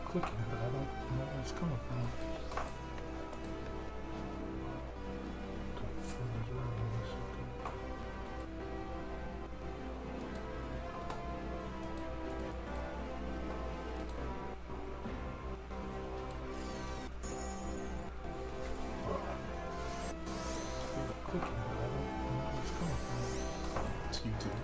clicking, but I don't know where it's coming from. Clicking, but I don't know where it's coming from. It's YouTube.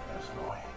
That's annoying.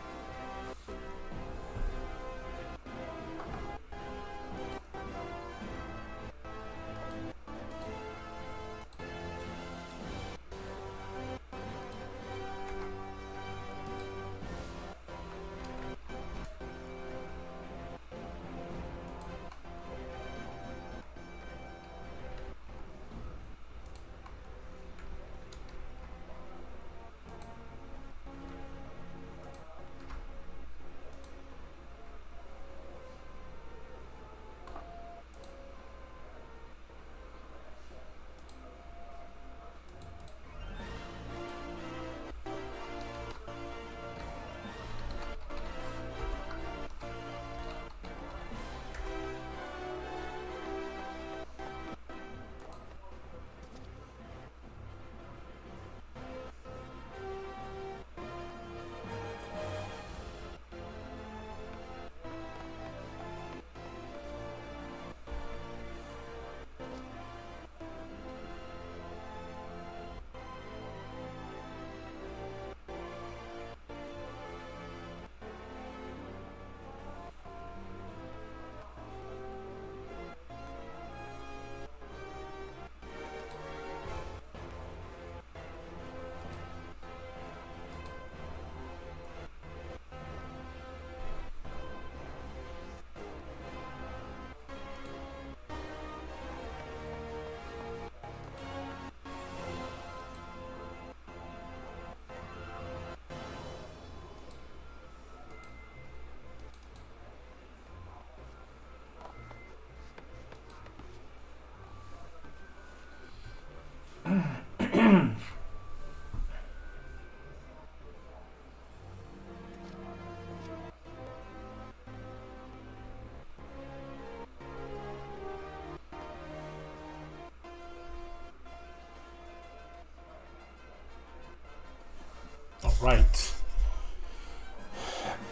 All right.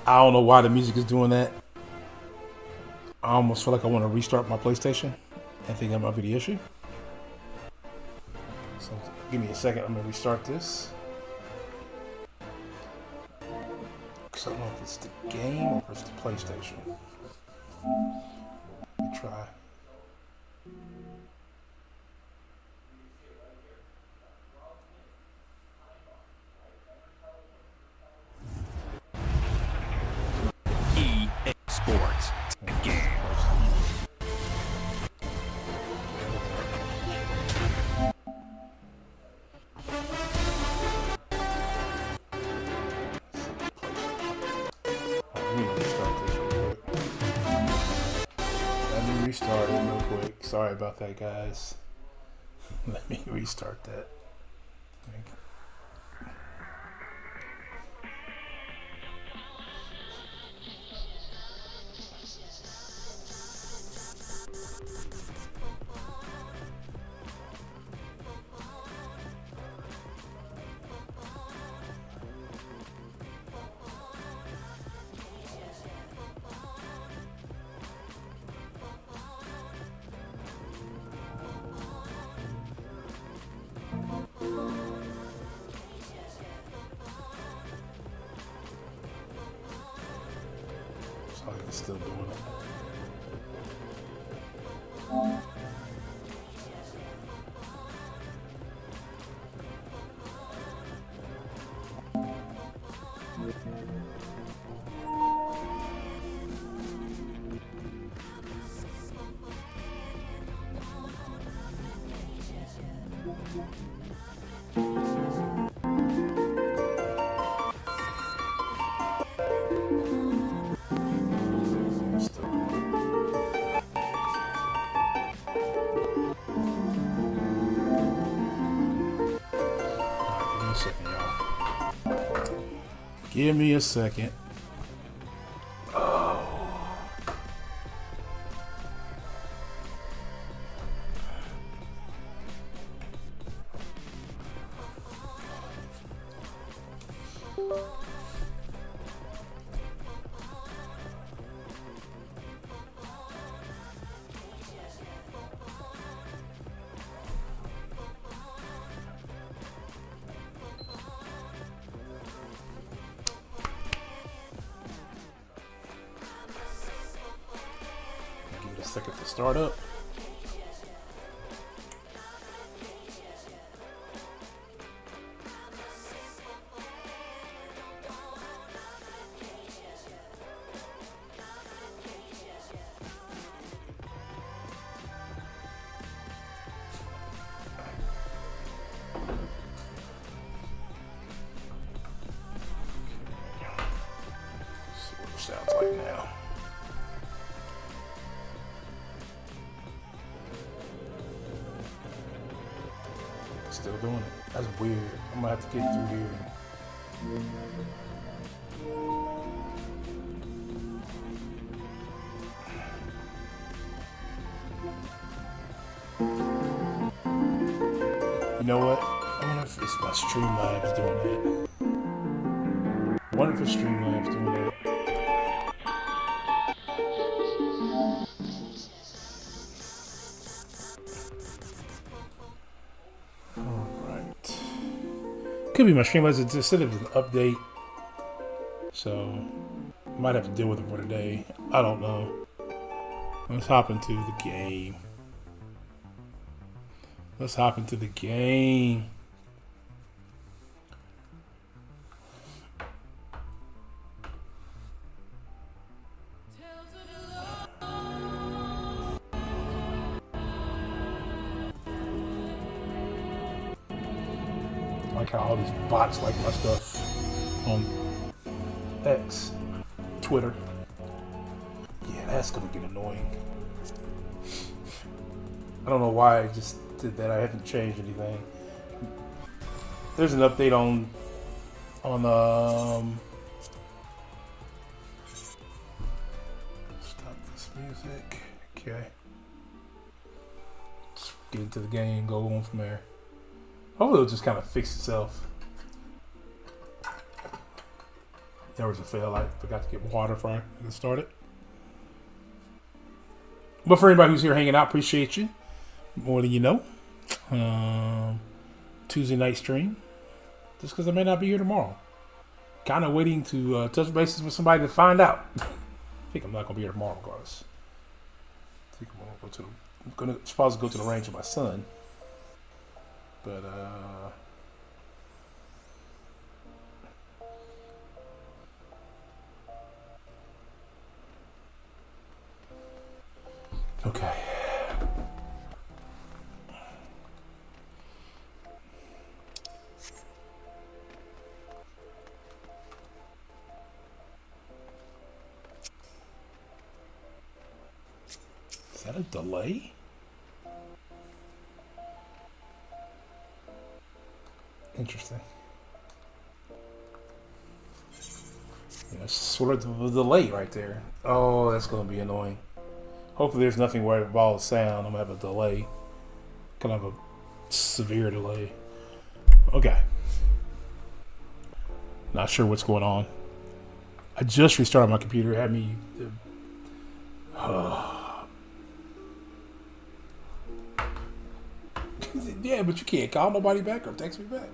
I don't know why the music is doing that. I almost feel like I want to restart my PlayStation. I think that might be the issue. So give me a second. I'm going to restart this. Because I don't know if it's the game or if it's the PlayStation. Let me try. Sports game. Let me restart it real quick. Sorry about that, guys. Let me restart that. Oh, it's still doing it. Give me a second. Give it a second to start up. See what it sounds like now. Still doing it. That's weird. I'm gonna have to get through here. You know what? I wonder if it's my Streamlabs doing that. I wonder if it's Streamlabs doing that. Alright. Could be my Streamlabs. It just said it was an update. So, might have to deal with it for today. I don't know. Let's hop into the game. Let's hop into the game. I like how all these bots like my stuff on X, Twitter. Yeah, that's gonna get annoying. I don't know why I just did that. I haven't changed anything. There's an update on stop this music. Okay. Just get into the game, go on from there. Hopefully it'll just kind of fix itself. There was a fail. I forgot to get water before I get started. But for anybody who's here hanging out, appreciate you. More than you know. Tuesday night stream. Just because I may not be here tomorrow. Kind of waiting to touch bases with somebody to find out. I think I'm not going to be here tomorrow, regardless. I think I'm supposed to go to the range with my son. But, okay. Is that a delay? Interesting. Yeah, that's sort of a delay right there. Oh, that's going to be annoying. Hopefully there's nothing where it involves sound. I'm going to have a delay. Kind of a severe delay. Okay. Not sure what's going on. I just restarted my computer. It had me... Yeah, but you can't call nobody back or text me back.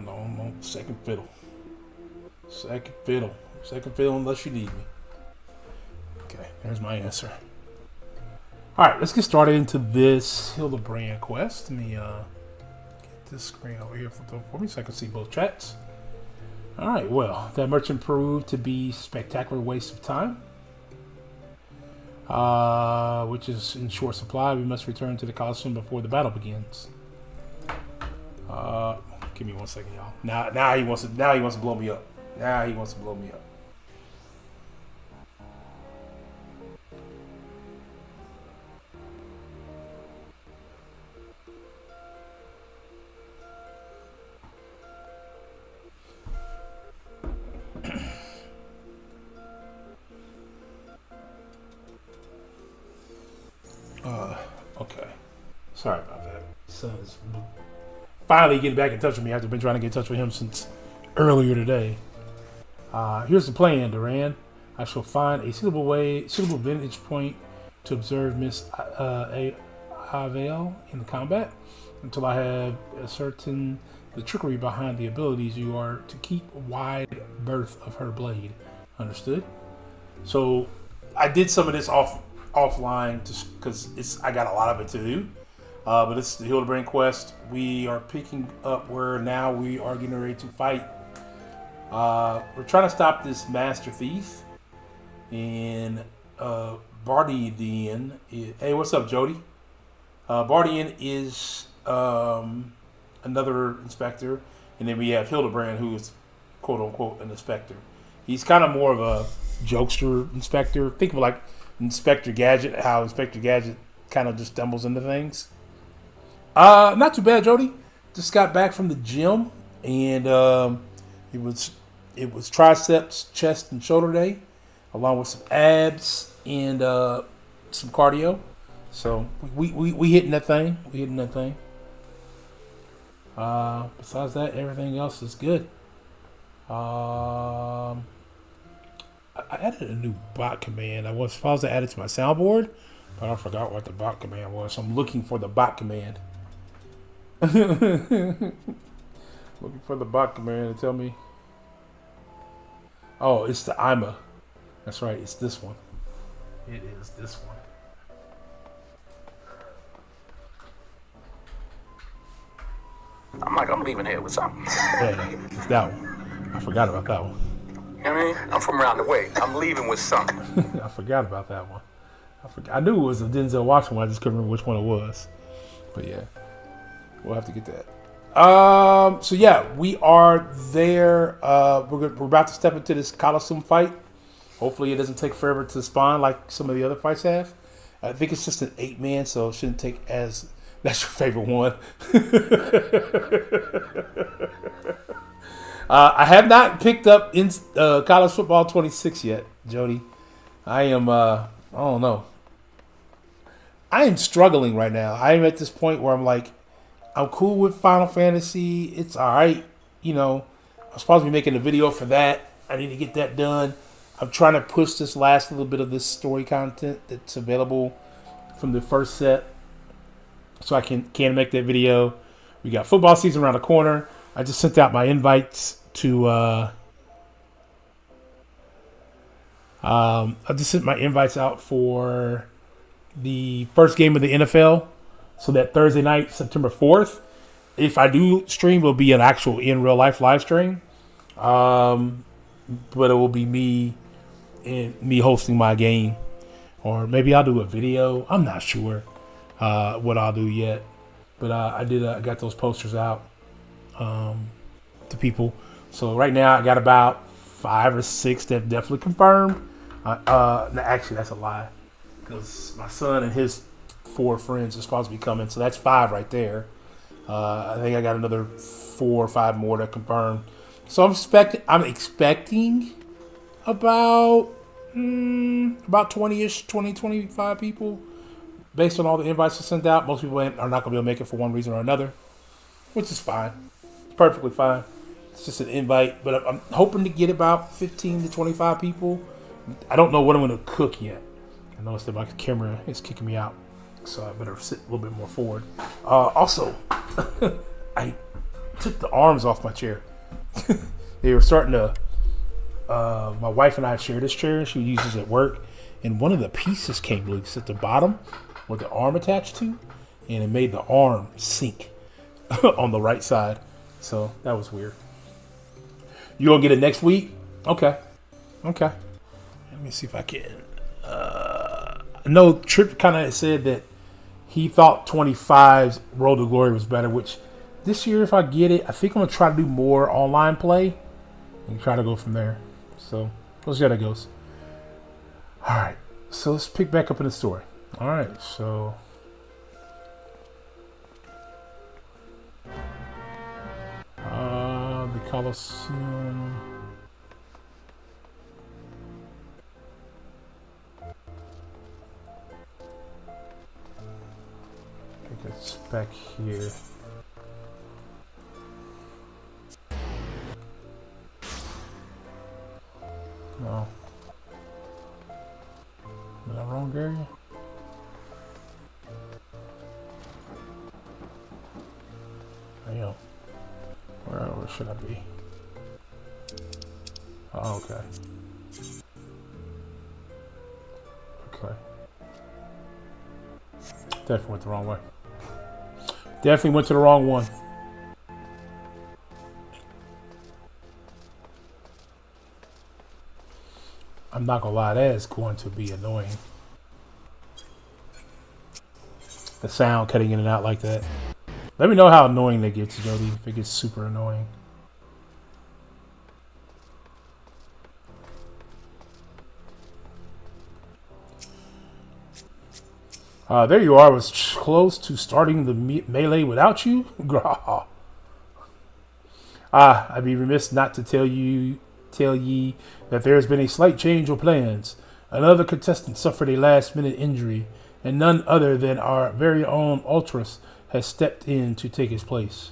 No, I'm on second fiddle. Second fiddle. Second fiddle unless you need me. Okay, there's my answer. Alright, let's get started into this Hildibrand quest. Let me get this screen over here for me so I can see both chats. Alright, well, that merchant proved to be a spectacular waste of time. which is in short supply. We must return to the Colosseum before the battle begins. Give me 1 second, y'all. Now he wants to blow me up. Now he wants to blow me up. Okay. Sorry about that. Son's finally getting back in touch with me after I've been trying to get in touch with him since earlier today. Here's the plan, Duran. I shall find a suitable vantage point to observe Miss Havel in combat until I have ascertained the trickery behind the abilities. You are to keep wide berth of her blade. Understood? So I did some of this offline just because I got a lot of it to do. But it's the Hildibrand quest. We are picking up where now we are getting ready to fight. We're trying to stop this master thief. And Bardian. Hey, what's up, Jody? Bardian is another inspector. And then we have Hildibrand, who is quote unquote an inspector. He's kind of more of a jokester inspector. Think of like Inspector Gadget, how Inspector Gadget kind of just stumbles into things. Not too bad, Jody. Just got back from the gym, and it was triceps, chest, and shoulder day, along with some abs and some cardio. So we hitting that thing. Besides that, everything else is good. I added a new bot command. I was supposed to add it to my soundboard, but I forgot what the bot command was. So I'm looking for the bot command. Looking for the bot command to tell me. Oh, it's the IMA. That's right. It's this one. It is this one. I'm leaving here with something. Yeah, it's that one. I forgot about that one. You know what I mean? I'm from around the way. I'm leaving with something. I forgot about that one. I knew it was a Denzel Washington one. I just couldn't remember which one it was. But yeah, we'll have to get that. So yeah, we are there. We're about to step into this Colosseum fight. Hopefully, it doesn't take forever to spawn like some of the other fights have. I think it's just an 8-man, so it shouldn't take as. That's your favorite one. I have not picked up in college football 26 yet, Jody. I am. I don't know. I am struggling right now. I am at this point where I'm like, I'm cool with Final Fantasy. It's all right. You know, I'm supposed to be making a video for that. I need to get that done. I'm trying to push this last little bit of this story content that's available from the first set, so I can make that video. We got football season around the corner. I just sent out my invites to. I just sent my invites out for the first game of the NFL. So that Thursday night, September 4th, if I do stream, it'll be an actual in real life live stream. But it will be me hosting my game, or maybe I'll do a video. I'm not sure what I'll do yet, but I got those posters out to people. So right now I got about 5 or 6 that definitely confirmed. Actually, that's a lie, because my son and his 4 friends are supposed to be coming, so that's 5 right there. I think I got another 4 or 5 more that confirmed. So I'm expecting about 20-ish, 25 people, based on all the invites I sent out. Most people are not going to be able to make it for one reason or another, which is fine. It's perfectly fine. It's just an invite, but I'm hoping to get about 15 to 25 people. I don't know what I'm going to cook yet. I noticed that my camera is kicking me out, so I better sit a little bit more forward. Also, I took the arms off my chair. They were starting to. My wife and I share this chair. She uses it at work, and one of the pieces came loose at the bottom, where the arm attached to, and it made the arm sink on the right side. So that was weird. You gonna get it next week? Okay. Let me see if I can. know Tripp kind of said that he thought 25's Road to Glory was better, which this year, if I get it, I think I'm going to try to do more online play and try to go from there. So, we'll see how that goes. Alright, so let's pick back up in the story. Alright, so... the Colosseum... I think it's back here. No. Am I wrong area? Damn. Where should I be? Oh, okay. Okay. Definitely went the wrong way. Definitely went to the wrong one. I'm not gonna lie, that is going to be annoying. The sound cutting in and out like that. Let me know how annoying that gets, Jody, if it gets super annoying. There you are. I was close to starting the melee without you. I'd be remiss not to tell ye that there has been a slight change of plans. Another contestant suffered a last-minute injury, and none other than our very own Ultras has stepped in to take his place.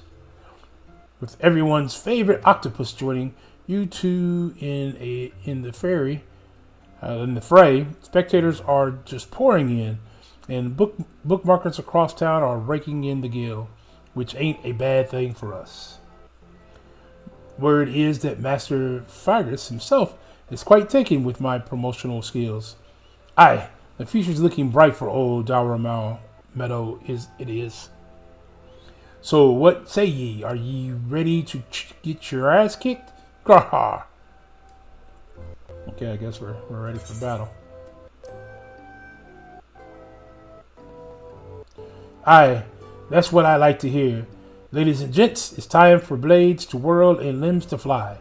With everyone's favorite octopus joining you two in the fray, spectators are just pouring in, and bookmarkers across town are raking in the gale, which ain't a bad thing for us. Word is that Master Fergus himself is quite taken with my promotional skills. Aye, the future's looking bright for old Dower Meadow it is. So what say ye? Are ye ready to get your ass kicked? Grah! Okay, I guess we're ready for battle. Aye, that's what I like to hear. Ladies and gents, it's time for blades to whirl and limbs to fly.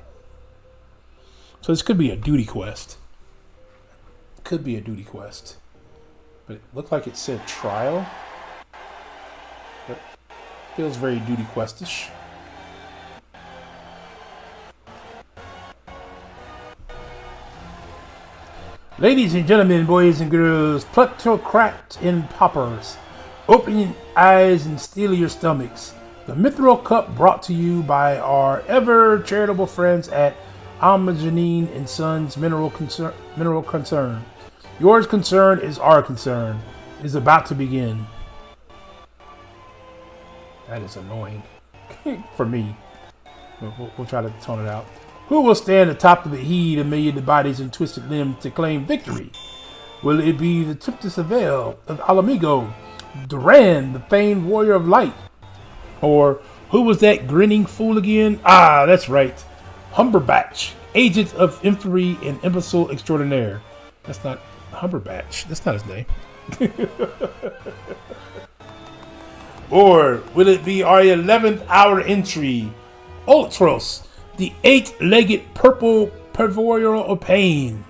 So this could be a duty quest. Could be a duty quest. But it looked like it said trial. But feels very duty questish. Ladies and gentlemen, boys and girls, plutocrats and paupers, open your eyes and steel your stomachs. The Mithril Cup brought to you by our ever charitable friends at Almajanine and Sons Mineral Concern. Yours concern is our concern. Is about to begin. That is annoying for me. We'll try to tone it out. Who will stand atop of the heat amid the bodies and twisted limbs to claim victory? Will it be the Tiptus Avail of Alamigo, Duran, the famed warrior of light? Or who was that grinning fool again? Ah, that's right. Humberbatch, agent of infamy and imbecile extraordinaire. That's not Humberbatch. That's not his name. Or will it be our 11th hour entry, Ultros, the 8-legged purple pervoyal of pain?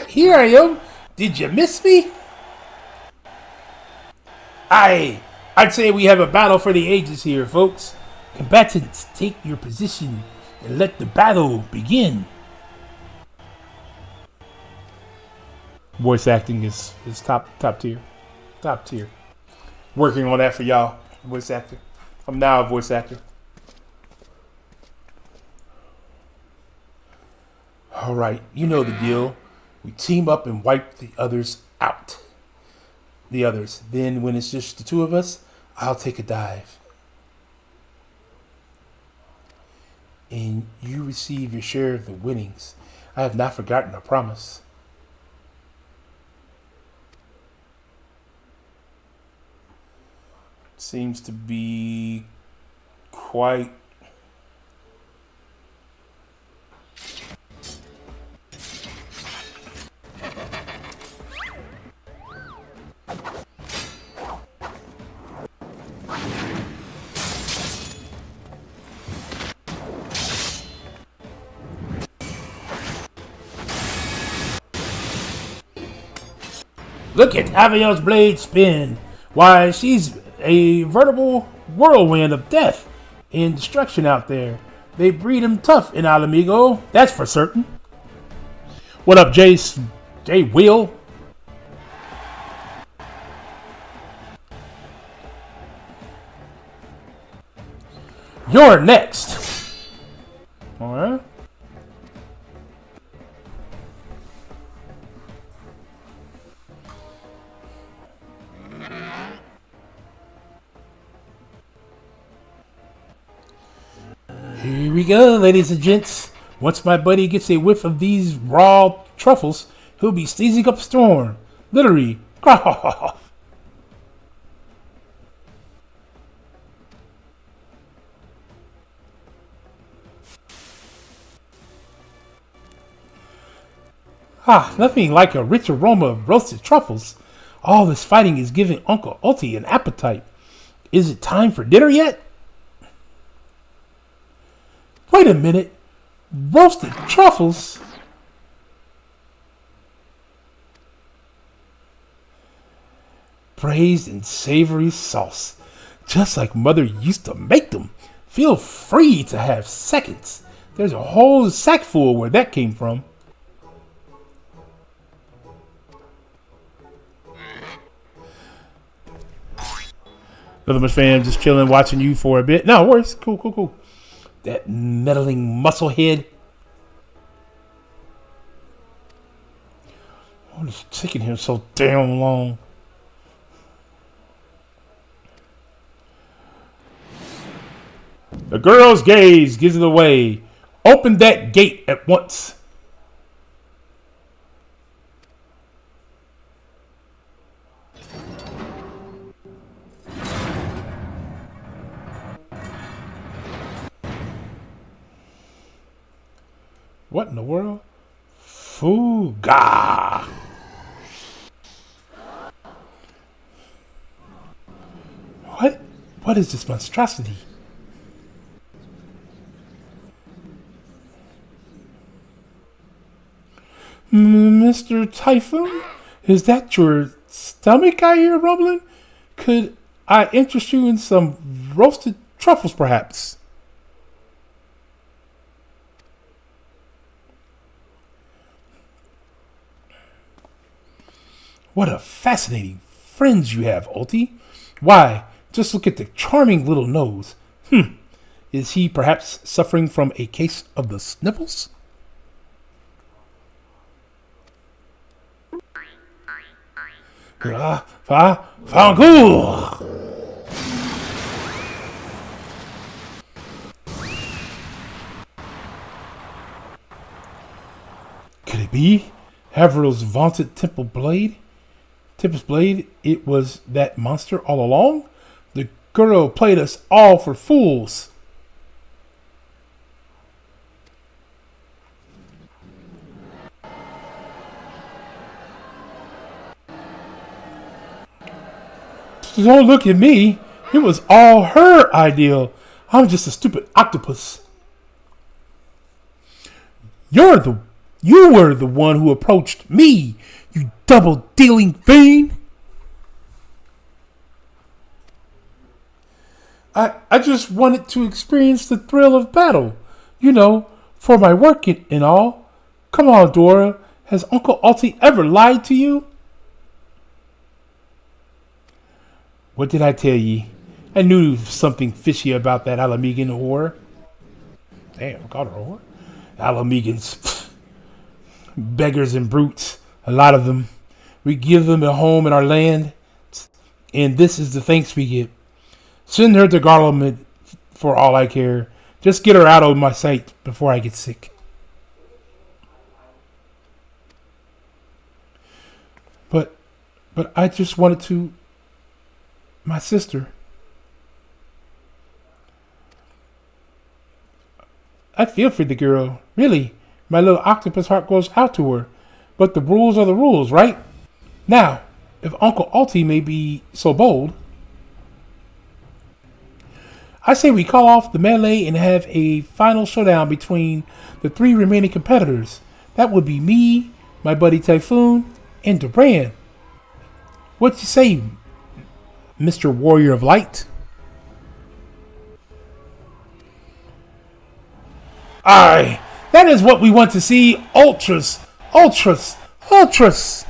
Here I am. Did you miss me? I'd say we have a battle for the ages here, folks. Combatants, take your position and let the battle begin. Voice acting is top tier. Top tier. Working on that for y'all. Voice actor. I'm now a voice actor. Alright, you know the deal. We team up and wipe the others out. Then when it's just the two of us, I'll take a dive. And you receive your share of the winnings. I have not forgotten our promise. Seems to be quite. Look at Aviel's blade spin. Why, she's a veritable whirlwind of death and destruction out there. They breed him tough in Alamigo, that's for certain. What up, Jace? Jay Will? You're next. All right. Here we go, ladies and gents. Once my buddy gets a whiff of these raw truffles, he'll be sneezing up a storm. Literally. Nothing like a rich aroma of roasted truffles. All this fighting is giving Uncle Ulti an appetite. Is it time for dinner yet? Wait a minute. Roasted truffles? Braised in savory sauce. Just like Mother used to make them. Feel free to have seconds. There's a whole sack full where that came from. Nothing much, fam. Just chilling, watching you for a bit. No worries. Cool. That meddling musclehead. What is taking him so damn long? The girl's gaze gives it away. Open that gate at once. What in the world? Fuga. What is this monstrosity? Mr. Typhoon? Is that your stomach I hear rumbling? Could I interest you in some roasted truffles, perhaps? What a fascinating friends you have, Ulti. Why, just look at the charming little nose. Is he perhaps suffering from a case of the sniffles? Fangool! Could it be Haverill's vaunted Tempest Blade? It was that monster all along? The girl played us all for fools. Don't look at me. It was all her ideal. I'm just a stupid octopus. You were the one who approached me, you double-dealing fiend. I just wanted to experience the thrill of battle. You know, for my work and all. Come on, Dora. Has Uncle Ulti ever lied to you? What did I tell ye? I knew something fishy about that Alamigan whore. Damn, I called her a whore. Alamegans. Beggars and brutes. A lot of them. We give them a home in our land. And this is the thanks we get. Send her to Garlemald for all I care. Just get her out of my sight before I get sick. But I just wanted to... My sister. I feel for the girl. Really, my little octopus heart goes out to her. But the rules are the rules, right? Now, if Uncle Alti may be so bold, I say we call off the melee and have a final showdown between the 3 remaining competitors. That would be me, my buddy Typhoon, and Duran. What you say, Mr. Warrior of Light? Aye, that is what we want to see. Ultras, ultras, ultras.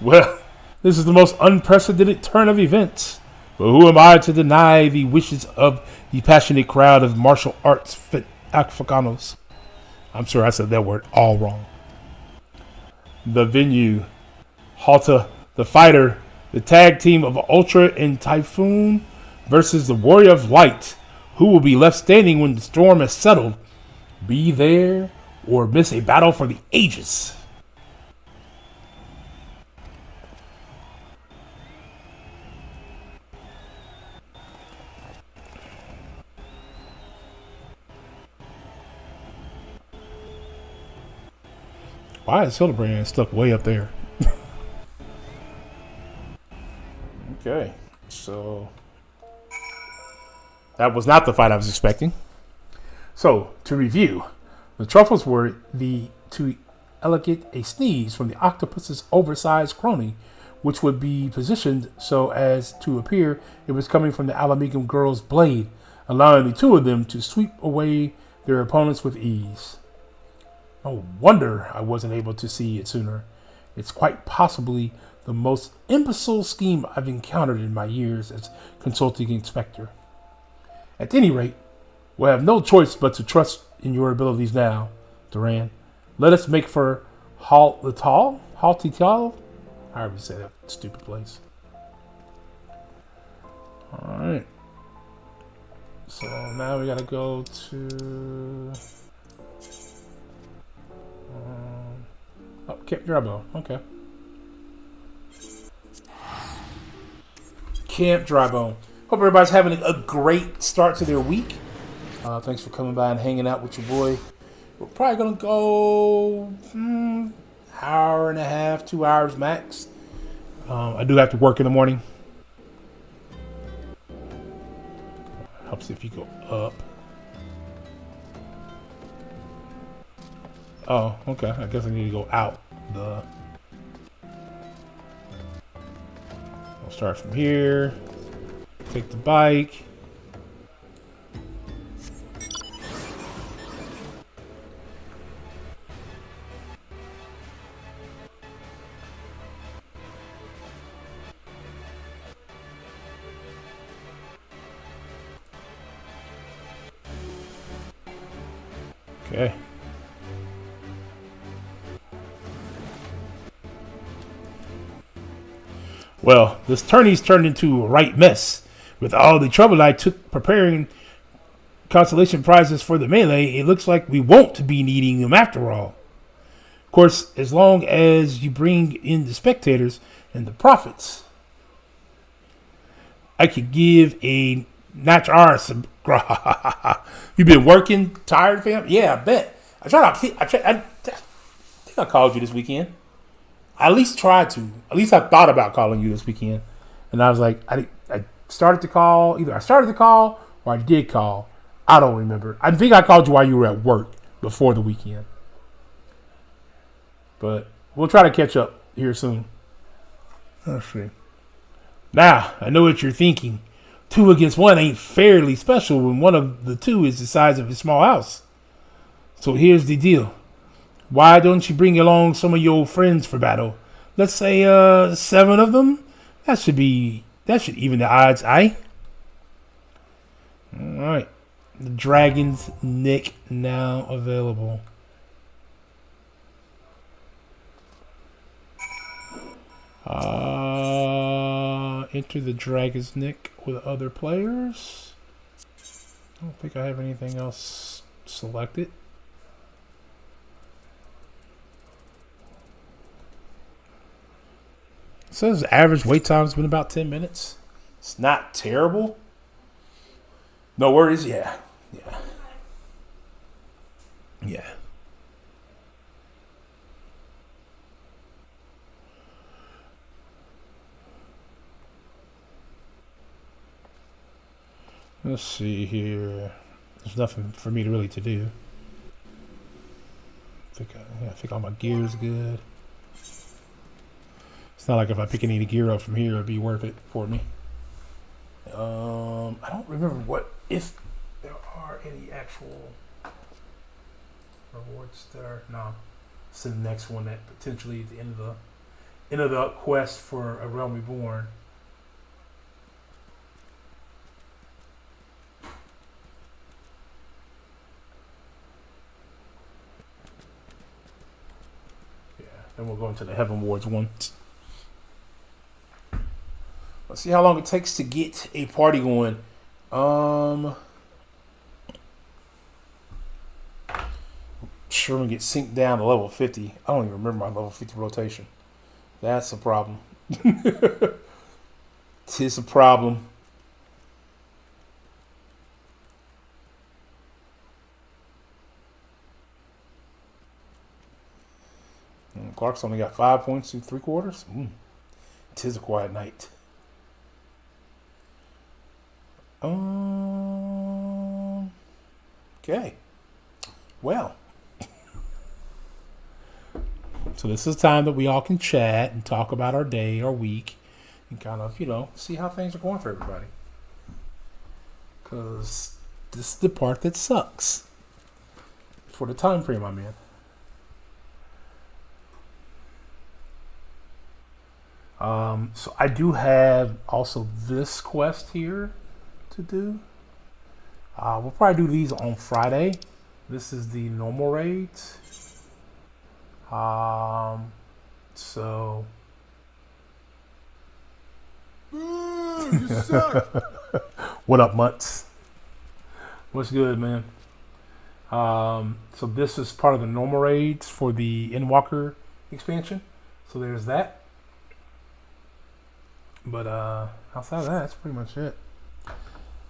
Well, this is the most unprecedented turn of events. But who am I to deny the wishes of the passionate crowd of martial arts Africanos? I'm sure I said that word all wrong. The venue, Halta, the fighter, the tag team of Ultra and Typhoon versus the Warrior of Light. Who will be left standing when the storm has settled? Be there or miss a battle for the ages. Why is Hildibrand stuck way up there? Okay, so that was not the fight I was expecting. So, to review, the truffles were to elicit a sneeze from the octopus's oversized crony, which would be positioned so as to appear it was coming from the Alamegum girl's blade, allowing the 2 of them to sweep away their opponents with ease. No wonder I wasn't able to see it sooner. It's quite possibly the most imbecile scheme I've encountered in my years as consulting inspector. At any rate, we'll have no choice but to trust in your abilities now, Duran. Let us make for Haltital? However you say that stupid place. Alright. So now we gotta go to... Camp Drybone. Okay. Camp Drybone. Hope everybody's having a great start to their week. Thanks for coming by and hanging out with your boy. We're probably going to go hour and a half, 2 hours max. I do have to work in the morning. Helps if you go up. Oh, okay. I guess I need to go out. I'll start from here. Take the bike. Okay. Well, this tourney's turned into a right mess. With all the trouble I took preparing consolation prizes for the melee, it looks like we won't be needing them after all. Of course, as long as you bring in the spectators and the profits. I could give a notch R some. You've been working, tired, fam? Yeah, I bet. I think I called you this weekend. I at least tried to. At least I thought about calling you this weekend. And I was like, I started to call. Either I started to call or I did call. I don't remember. I think I called you while you were at work before the weekend. But we'll try to catch up here soon. Let's see. Now, I know what you're thinking. 2 against 1 ain't fairly special when one of the 2 is the size of a small house. So here's the deal. Why don't you bring along some of your friends for battle? Let's say 7 of them. That should even the odds, aye? Alright. The Dragon's Nick now available. Enter the Dragon's Nick with other players. I don't think I have anything else selected. It says average wait time has been about 10 minutes. It's not terrible. No worries. Yeah. Yeah. Yeah. Let's see here. There's nothing for me to really to do. I think all my gear is good. It's not like if I pick any gear up from here, it'd be worth it for me. I don't remember if there are any actual rewards there. No, it's the next one that potentially at the end of the quest for A Realm Reborn. Yeah, then we'll go into the Heaven Wards one. Let's see how long it takes to get a party going. Sure, we get synced down to level 50. I don't even remember my level 50 rotation. That's a problem. Tis a problem. And Clark's only got 5 points to 3/4. Tis a quiet night. Okay. Well. So this is time that we all can chat and talk about our day, our week, and kind of, see how things are going for everybody. Because this is the part that sucks for the time frame I'm in. So I do have also this quest here to do. We'll probably do these on Friday. This is the normal raids. So. You suck. What up, Mutts? What's good, man? So this is part of the normal raids for the Endwalker expansion. So there's that. But outside of that, that's pretty much it.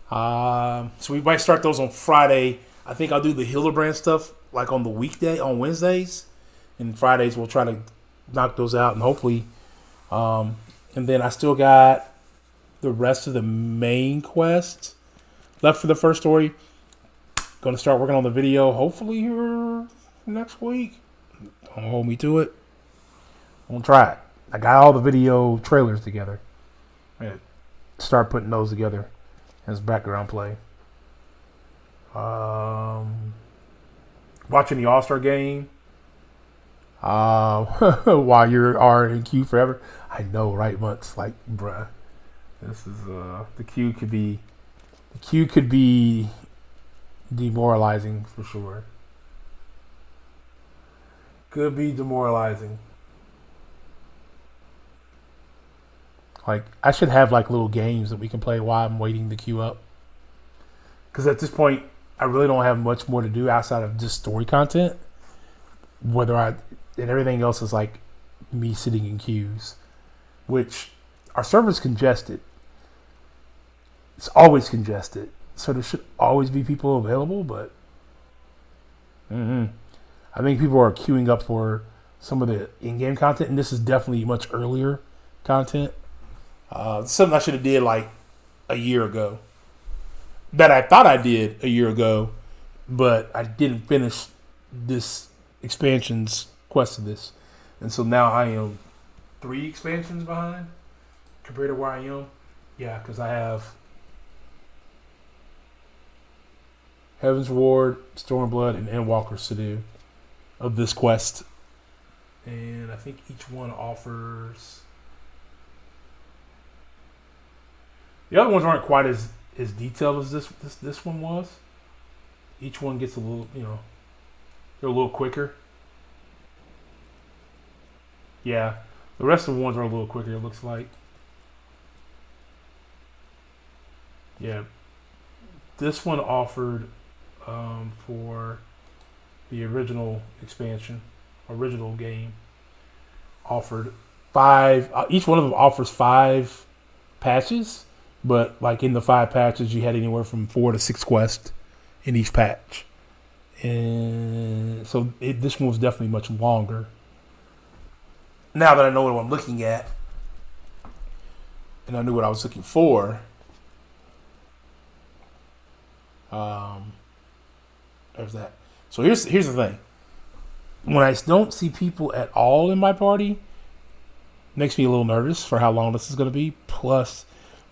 So we might start those on Friday. I think I'll do the Hildibrand stuff like on the weekday, on Wednesdays. And Fridays we'll try to knock those out and hopefully. And then I still got the rest of the main quest left for the first story. Going to start working on the video hopefully here next week. Don't hold me to it. I'm going to try it. I got all the video trailers together. I'm going to start putting those together as background play. Watching the All-Star game while you're in queue forever. I know, right? Months like, bruh, this is the queue could be demoralizing for sure. Could be demoralizing. Like, I should have like little games that we can play while I'm waiting to queue up. Because at this point, I really don't have much more to do outside of just story content. And everything else is like me sitting in queues, which our server's congested. It's always congested. So there should always be people available, but I think people are queuing up for some of the in-game content, and this is definitely much earlier content. Something I should have did like a year ago. That I thought I did a year ago, but I didn't finish this expansion's quest of this. And so now I am 3 expansions behind compared to where I am. Yeah, because I have Heaven's Ward, Stormblood, and Endwalkers to do of this quest. And I think each one offers... The other ones aren't quite as detailed as this one was. Each one gets a little, they're a little quicker. Yeah, the rest of the ones are a little quicker, it looks like. Yeah, this one offered for the original expansion, original game, offered 5. Each one of them offers 5 patches, But like in the 5 patches, you had anywhere from 4 to 6 quests in each patch. And so this one was definitely much longer. Now that I know what I'm looking at, and I knew what I was looking for, there's that. So here's the thing. When I don't see people at all in my party, it makes me a little nervous for how long this is going to be.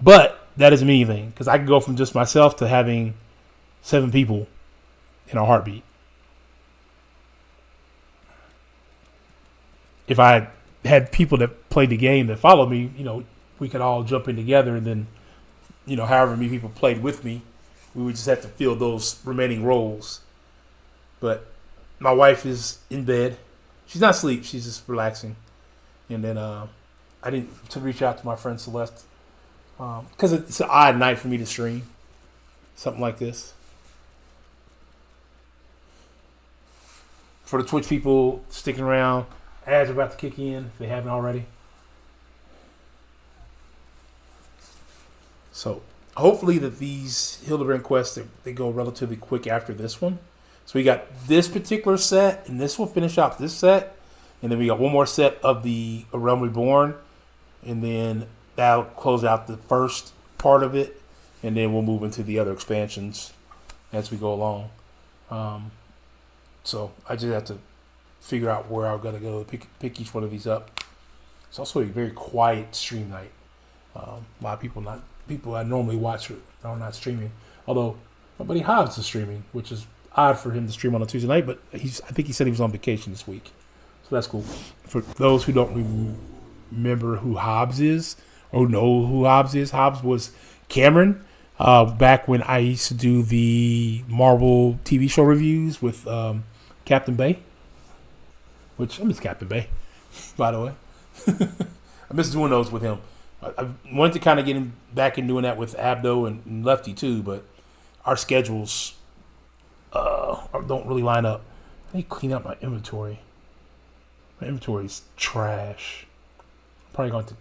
But that doesn't mean anything, because I can go from just myself to having 7 people in a heartbeat. If I had people that played the game that followed me, we could all jump in together, and then, however many people played with me, we would just have to fill those remaining roles. But my wife is in bed. She's not asleep. She's just relaxing. And then I didn't to reach out to my friend Celeste because it's an odd night for me to stream something like this. For the Twitch people sticking around, ads are about to kick in if they haven't already. So hopefully that these Hildibrand quests, they go relatively quick after this one. So we got this particular set, and this will finish out this set. And then we got one more set of the A Realm Reborn. And then that'll close out the first part of it. And then we'll move into the other expansions as we go along. So I just have to figure out where I'm going to go pick each one of these up. It's also a very quiet stream night. A lot of people I normally watch are not streaming. Although my buddy Hobbs is streaming, which is odd for him to stream on a Tuesday night, but I think he said he was on vacation this week. So that's cool. For those who don't remember who Hobbs is, or know who Hobbs is, Hobbs was Cameron back when I used to do the Marvel TV show reviews with Captain Bay, which I miss Captain Bay, by the way. I miss doing those with him. I wanted to kind of get him back in doing that with Abdo and Lefty too, but our schedules don't really line up. I need to clean up my inventory. My inventory is trash. I'm probably going to,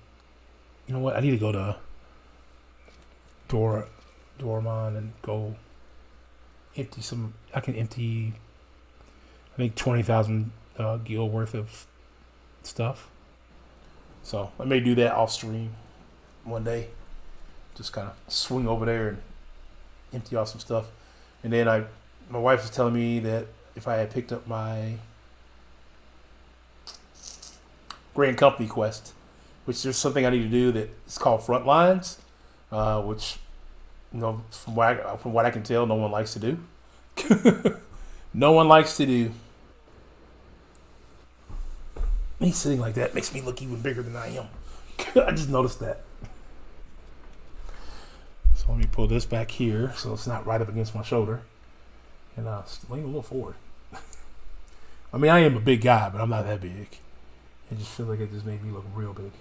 you know what? I need to go to Doramon and go empty some. I can empty, I think 20,000 gil worth of stuff. So I may do that off stream one day. Just kind of swing over there and empty off some stuff. And then my wife was telling me that if I had picked up my Grand Company quest, which there's something I need to do that is called Frontlines, which, from what I can tell, no one likes to do. No one likes to do. Me sitting like that makes me look even bigger than I am. I just noticed that. So let me pull this back here so it's not right up against my shoulder. And lean a little forward. I mean, I am a big guy, but I'm not that big. I just feel like it just made me look real big.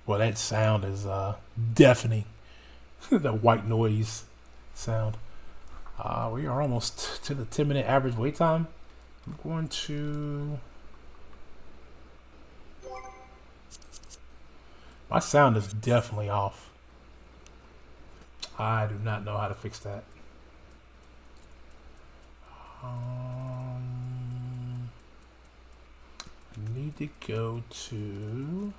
Well, that sound is deafening. That white noise sound. We are almost to the 10-minute average wait time. I'm going to... My sound is definitely off. I do not know how to fix that. I need to go to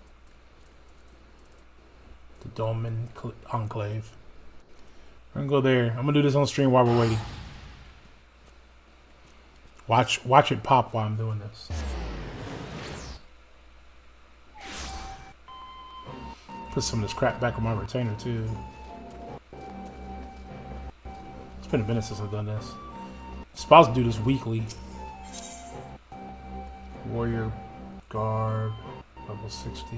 the Dolmen Enclave. We're gonna go there. I'm gonna do this on stream while we're waiting. Watch it pop while I'm doing this. Put some of this crap back on my retainer too. It's been a minute since I've done this. I'm supposed to do this weekly. Warrior Garb, level 60.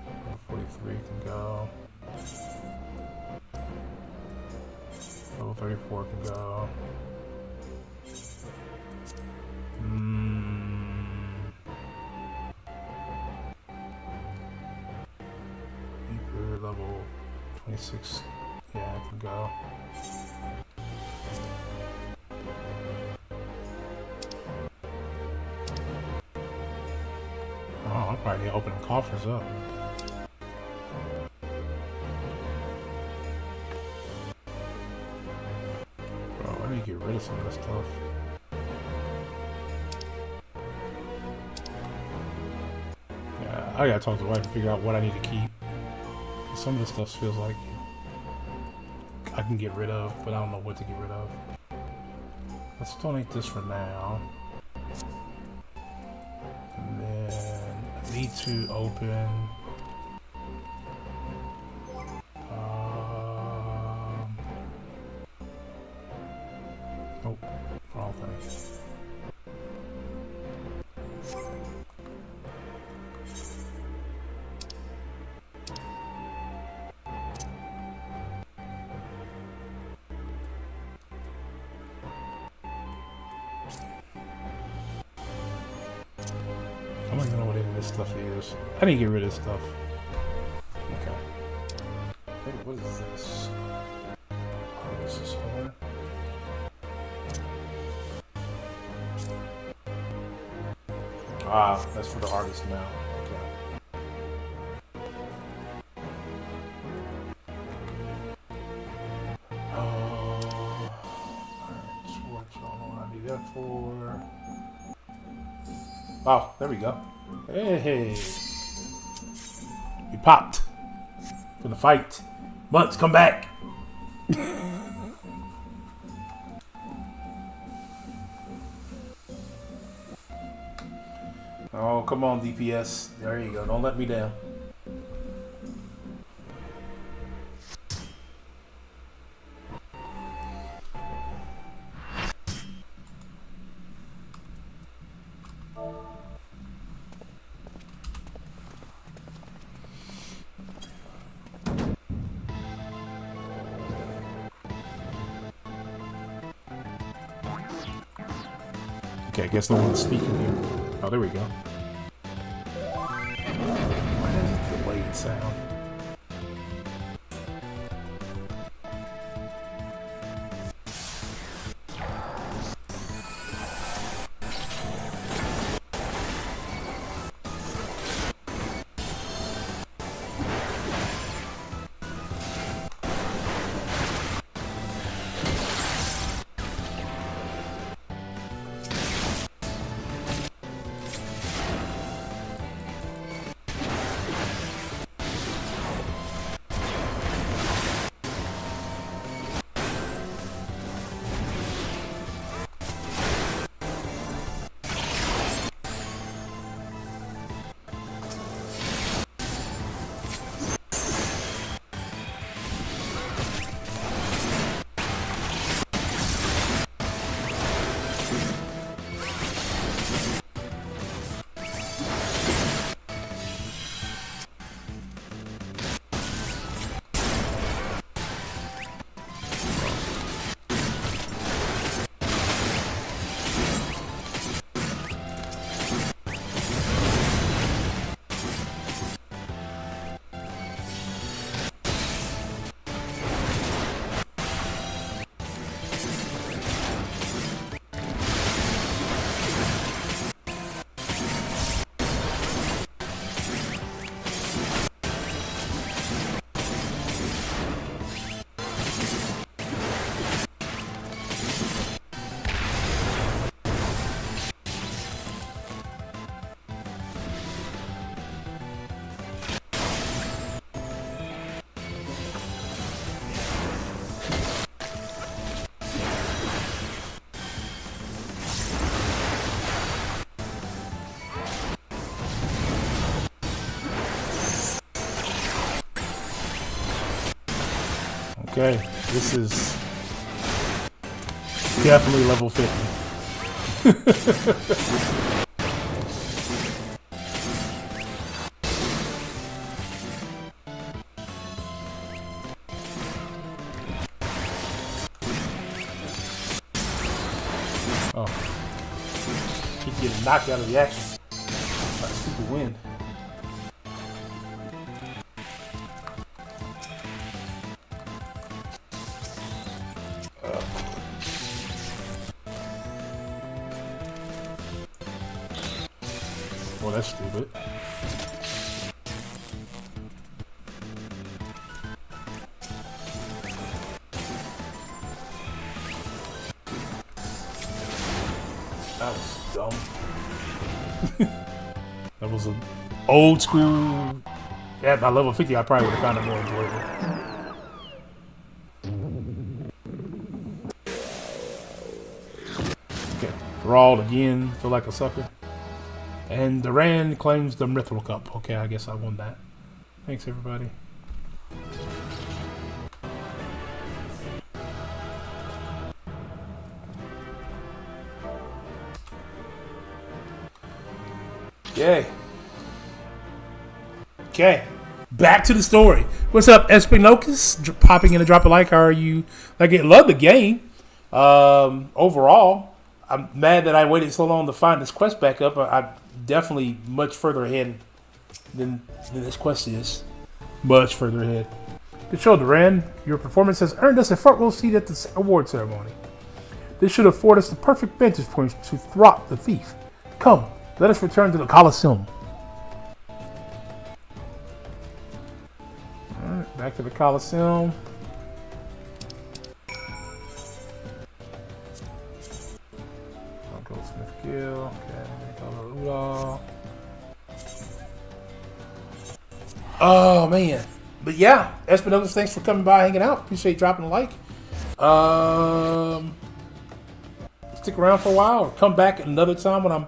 Level 43 can go. Level 34 can go. Level 26 Yeah, I can go. Oh, I probably need to open the coffers up. Bro, I need to get rid of some of this stuff. Yeah, I gotta talk to the wife and figure out what I need to keep. Some of this stuff feels like I can get rid of, but I don't know what to get rid of. Let's donate this for now. And then I need to open. Nope, wrong thing. I don't even know what any of this stuff is. I need to get rid of this stuff. Okay. What is this? Oh, this is horn. Ah, that's for the artist now. Okay. Alright, what y'all I need that for? Oh, there we go. Hey, you popped for the fight. Months, come back. Oh, come on, DPS. There you go. Don't let me down. Okay, I guess no one's speaking here. Oh, there we go. Why does it delayed sound? Okay, this is definitely level 50. Oh, keep getting knocked out of the action by the stupid wind. Well, that's stupid. That was dumb. That was an old school. At my level 50, I probably would have found it more enjoyable. Okay, Thralled again, feel like a sucker. And Duran claims the Mithril Cup. Okay, I guess I won that. Thanks, everybody. Okay. Okay. Back to the story. What's up, Espinocus? Popping in to drop a like. How are you? Like, I love the game. Overall, I'm mad that I waited so long to find this quest back up. I'm definitely much further ahead than this quest is. Much further ahead. Good show, Duran. Your performance has earned us a front row seat at the award ceremony. This should afford us the perfect vantage point to thwart the thief. Come, let us return to the Colosseum. Alright, back to the Colosseum. Uncle Smith Gill. Okay, oh man. But yeah, Espinosa, thanks for coming by, hanging out. Appreciate dropping a like. Stick around for a while or come back another time when I'm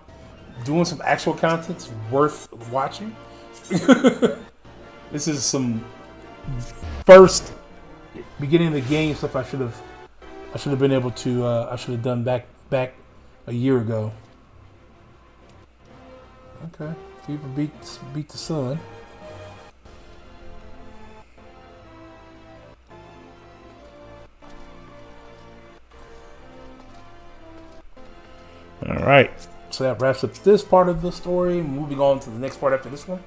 doing some actual content worth watching. This is some first beginning of the game stuff I should have been able to I should have done back a year ago. Okay, Fever beat the sun. All right, so that wraps up this part of the story. Moving on to the next part after this one.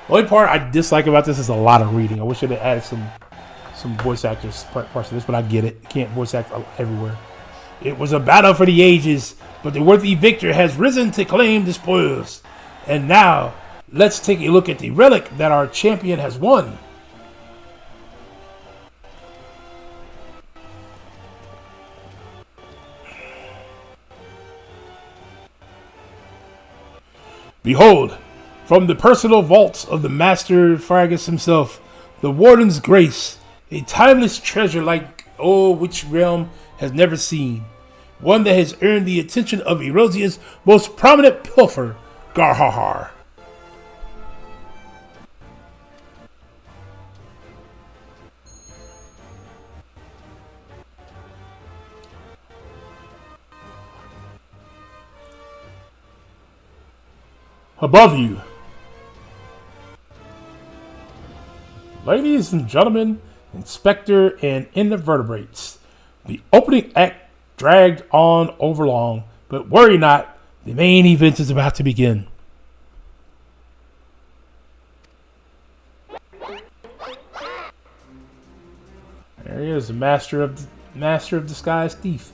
The only part I dislike about this is a lot of reading. I wish it had added some voice actors parts of this, but I get it. You can't voice act everywhere. It was a battle for the ages, but the worthy victor has risen to claim the spoils. And now, let's take a look at the relic that our champion has won. Behold, from the personal vaults of the Master Fargus himself, the Warden's Grace, a timeless treasure like which realm has never seen. One that has earned the attention of Erosia's most prominent pilfer, Garhahar. Above you, ladies and gentlemen, Inspector and Invertebrates, the opening act dragged on overlong, but worry not, the main event is about to begin. There he is, the master of disguise thief.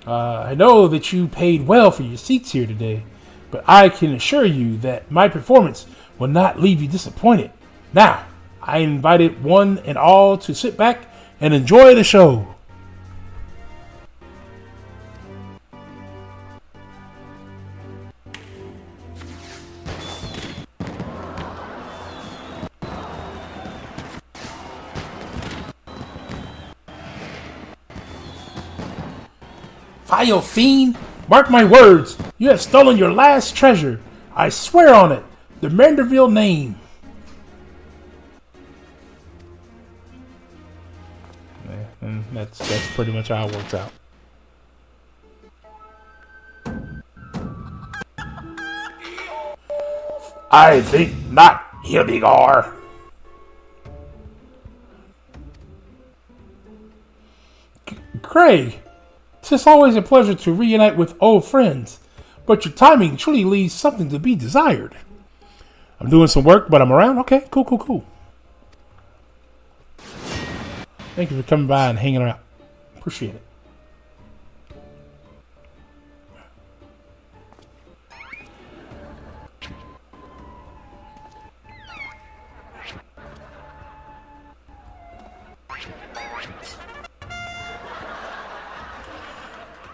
I know that you paid well for your seats here today, but I can assure you that my performance will not leave you disappointed. Now, I invited one and all to sit back and enjoy the show. Vile fiend! Mark my words, you have stolen your last treasure. I swear on it, the Manderville name. And that's pretty much how it works out. I think not, Hildibrand. Craig, it's always a pleasure to reunite with old friends, but your timing truly leaves something to be desired. I'm doing some work, but I'm around. Okay, cool. Thank you for coming by and hanging out. Appreciate it.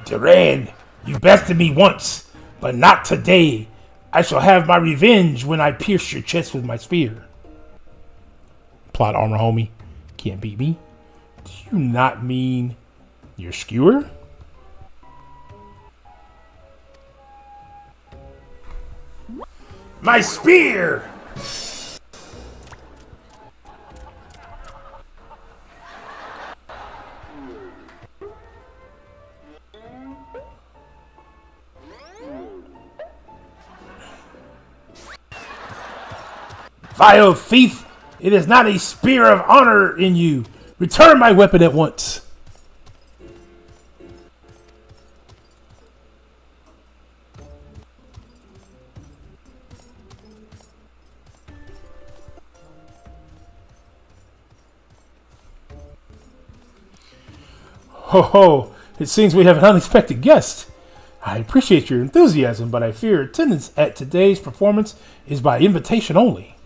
Duran, you bested me once, but not today. I shall have my revenge when I pierce your chest with my spear. Plot armor, homie. Can't beat me. Do you not mean your skewer? My spear! Vile thief! It is not a spear of honor in you. Return my weapon at once. Ho ho! It seems we have an unexpected guest. I appreciate your enthusiasm, but I fear attendance at today's performance is by invitation only.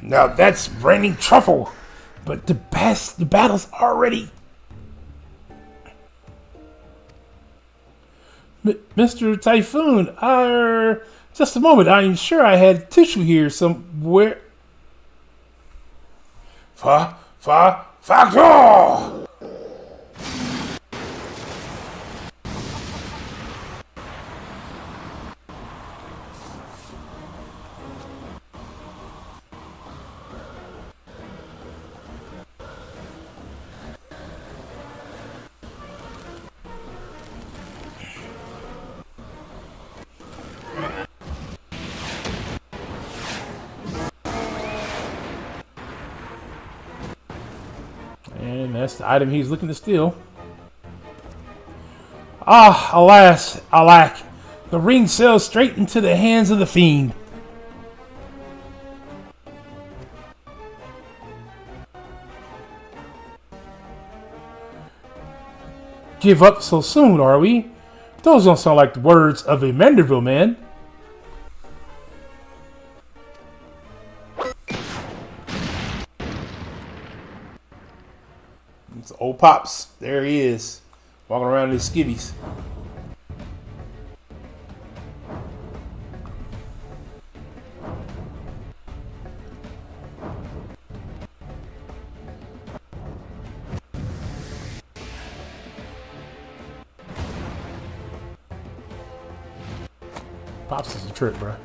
Now that's raining truffle, but the battle's already. Mr. Typhoon, just a moment. I'm sure I had tissue here somewhere. Factor! And that's the item he's looking to steal. Ah, alas, alack. The ring sails straight into the hands of the fiend. Give up so soon, are we? Those don't sound like the words of a Manderville man. It's old Pops. There he is. Walking around in his skivvies. Pops is a trip, bro.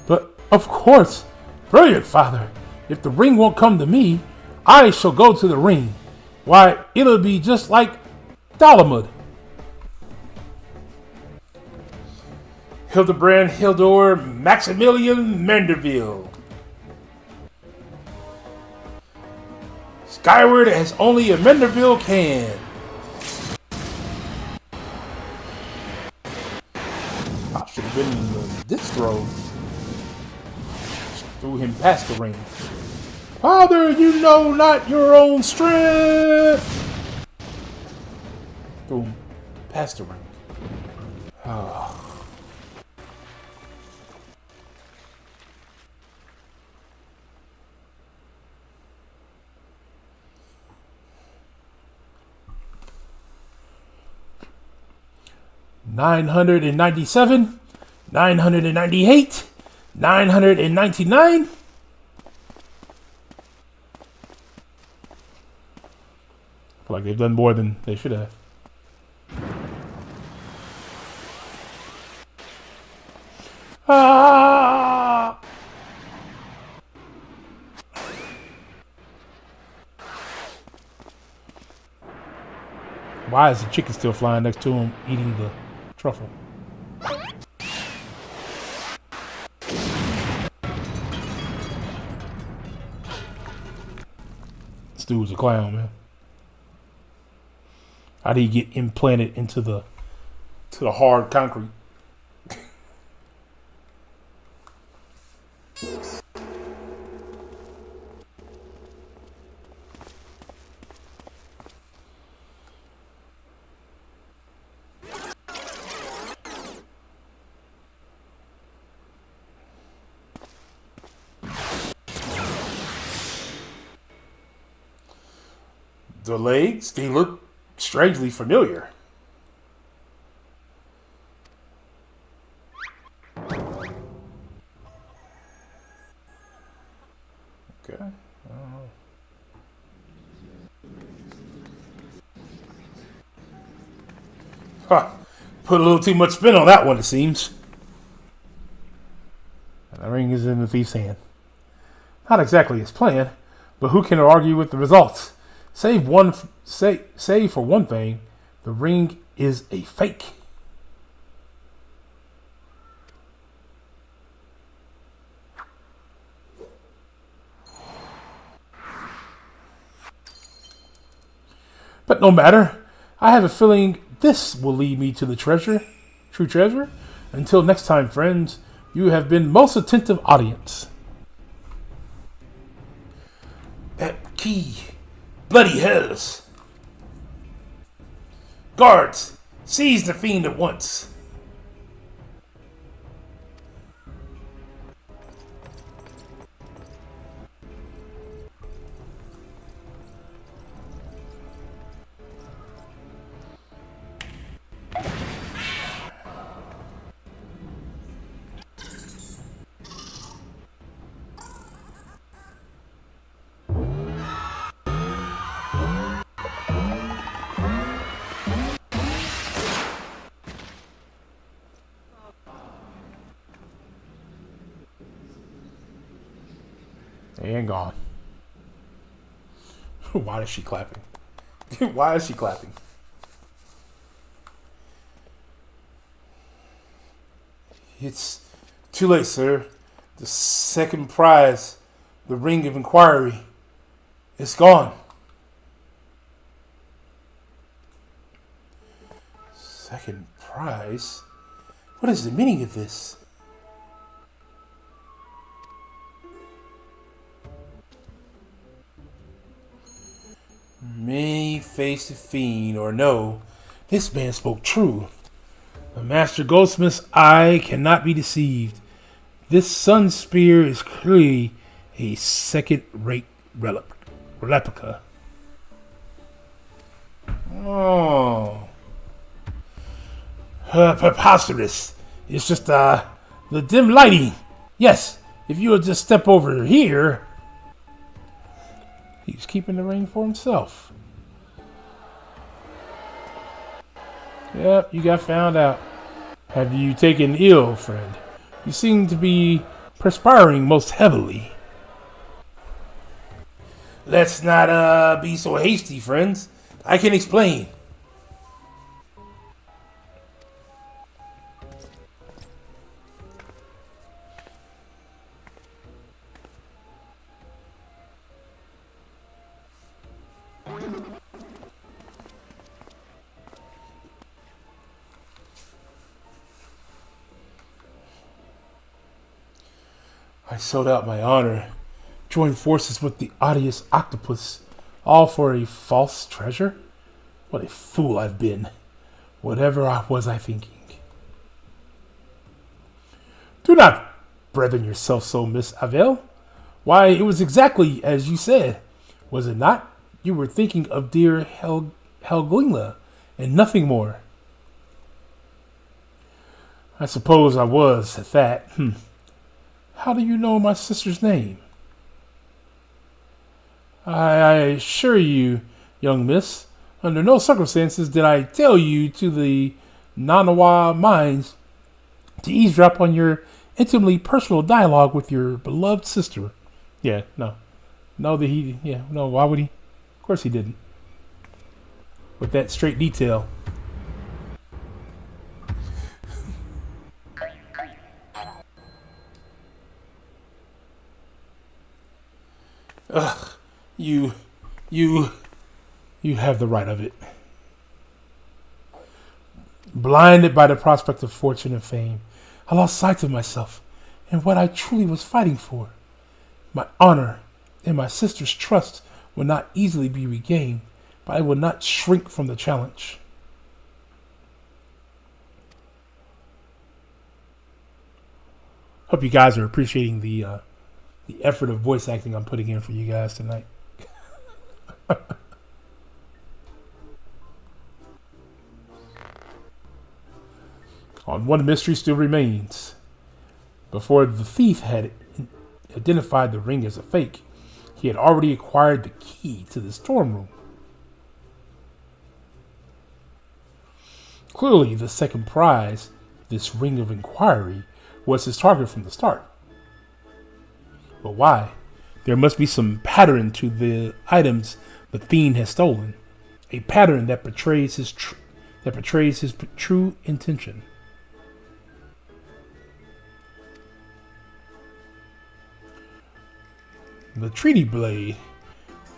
But, of course, brilliant, Father. If the ring won't come to me, I shall go to the ring. Why, it'll be just like Dalamud. Hildibrand, Hildor, Maximilian Manderville. Skyward as only a Manderville can. I should have been in this throw. Threw him past the ring. Father, you know not your own strength. Boom. Past the ring. Oh. $997, $998, $999. I feel like they've done more than they should have. Ah! Why is the chicken still flying next to him eating the truffle? This dude's a clown, man. How did he get implanted into the hard concrete? The legs, they look strangely familiar. Okay. Huh. Put a little too much spin on that one, it seems. And the ring is in the thief's hand. Not exactly his plan, but who can argue with the results? Save for one thing, the ring is a fake. But no matter, I have a feeling this will lead me to the true treasure. Until next time, friends, you have been most attentive audience. That key. Bloody hells. Guards, seize the fiend at once. And gone. Why is she clapping? Why is she clapping? It's too late, sir. The second prize, the Ring of Inquiry, is gone. Second prize? What is the meaning of this? May face the fiend or no, this man spoke true. The master goldsmith's eye cannot be deceived. This sun spear is clearly a second-rate replica. Oh. Preposterous. It's just the dim lighting. Yes, if you would just step over here. He's keeping the ring for himself. Yep, you got found out. Have you taken ill, friend? You seem to be perspiring most heavily. Let's not be so hasty, friends. I can explain. I sold out my honor, joined forces with the odious octopus, all for a false treasure? What a fool I've been. Whatever was I thinking? Do not brethren yourself so, Miss Avell. Why, it was exactly as you said, was it not? You were thinking of dear Helglina, and nothing more. I suppose I was at that. How do you know my sister's name? I assure you, young miss, under no circumstances did I tell you to the Nanawa mines to eavesdrop on your intimately personal dialogue with your beloved sister. Yeah, no. No, why would he? Of course he didn't. With that straight detail. Ugh, you have the right of it. Blinded by the prospect of fortune and fame, I lost sight of myself and what I truly was fighting for. My honor and my sister's trust will not easily be regained, but I will not shrink from the challenge. Hope you guys are appreciating the effort of voice acting I'm putting in for you guys tonight. One mystery still remains. Before the thief had identified the ring as a fake, he had already acquired the key to the storm room. Clearly, the second prize, this ring of inquiry, was his target from the start. But why? There must be some pattern to the items the fiend has stolen, a pattern that betrays his true intention. The treaty blade,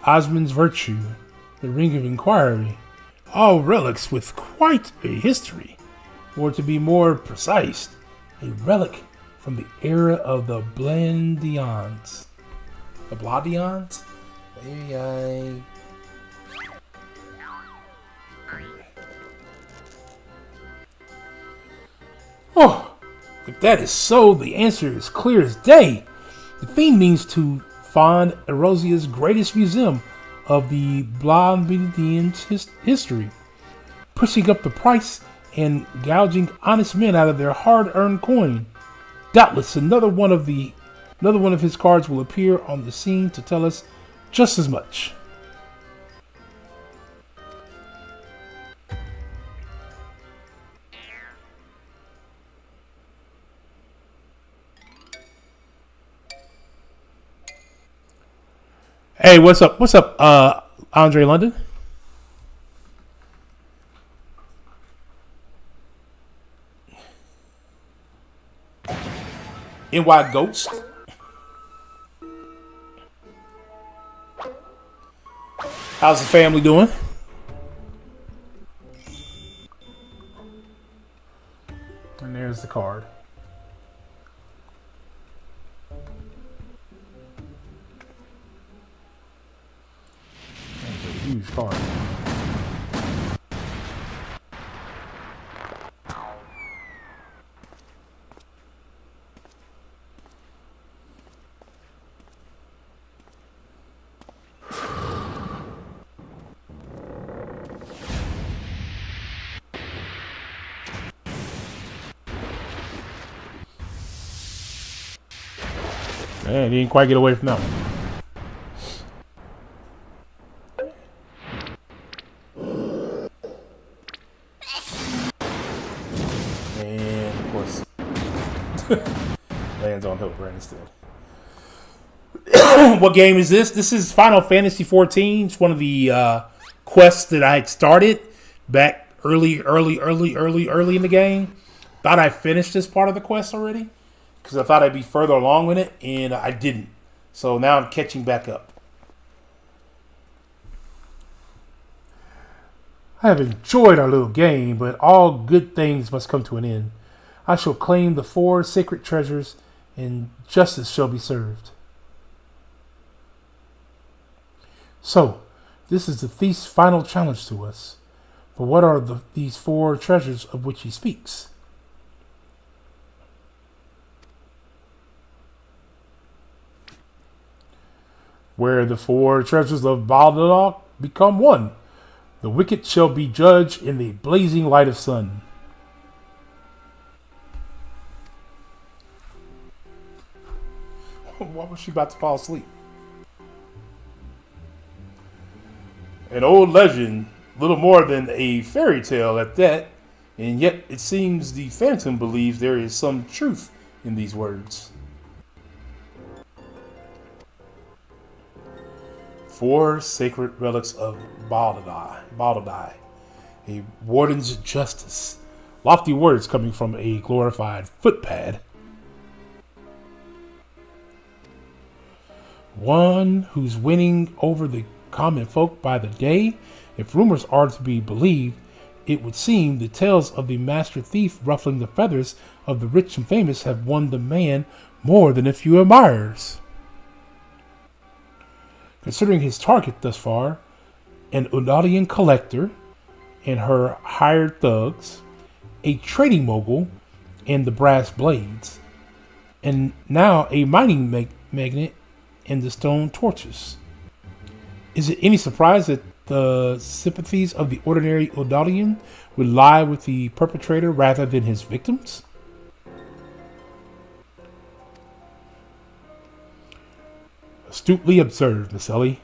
Osmond's virtue, the ring of inquiry, all relics with quite a history, or to be more precise, a relic from the era of the Blendians. The Bladians? Oh, if that is so, the answer is clear as day. The fiend means to fund Erosia's greatest museum of the Blondians' history, pushing up the price and gouging honest men out of their hard-earned coin. Doubtless another one of his cards will appear on the scene to tell us just as much. Hey, what's up? What's up, Andre London? NY Ghost. How's the family doing? And there's the card. That's a huge card. Man, he didn't quite get away from that one. And of course, lands on Hildibrand instead. What game is this? This is Final Fantasy XIV. It's one of the quests that I had started back early in the game. Thought I finished this part of the quest already, because I thought I'd be further along with it, and I didn't. So now I'm catching back up. I have enjoyed our little game, but all good things must come to an end. I shall claim the 4 sacred treasures, and justice shall be served. So, this is the thief's final challenge to us. But what are these 4 treasures of which he speaks? Where the 4 treasures of Baldalok become one, the wicked shall be judged in the blazing light of sun. Why was she about to fall asleep? An old legend, little more than a fairy tale at that, and yet it seems the Phantom believes there is some truth in these words. 4 sacred relics of Baldadai, a warden's justice. Lofty words coming from a glorified footpad. One who's winning over the common folk by the day. If rumors are to be believed, it would seem the tales of the master thief ruffling the feathers of the rich and famous have won the man more than a few admirers. Considering his target thus far, an Unadian collector and her hired thugs, a trading mogul and the brass blades, and now a mining magnate and the stone torches. Is it any surprise that the sympathies of the ordinary Odalian would lie with the perpetrator rather than his victims? Astutely observed, Miss Ellie.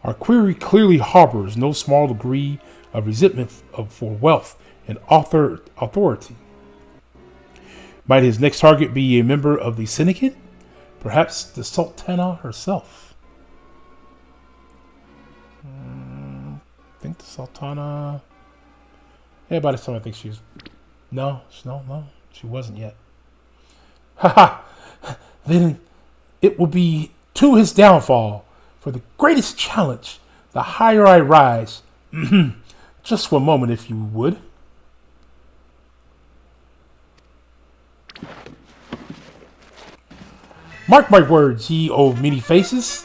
Our query clearly harbors no small degree of resentment for wealth and authority. Might his next target be a member of the syndicate? Perhaps the Sultana herself? I think the Sultana... Yeah, by this time I think she was... No, she wasn't yet. Haha! Then it will be to his downfall. For the greatest challenge, the higher I rise. Just for a moment, if you would. Mark my words, ye old many faces.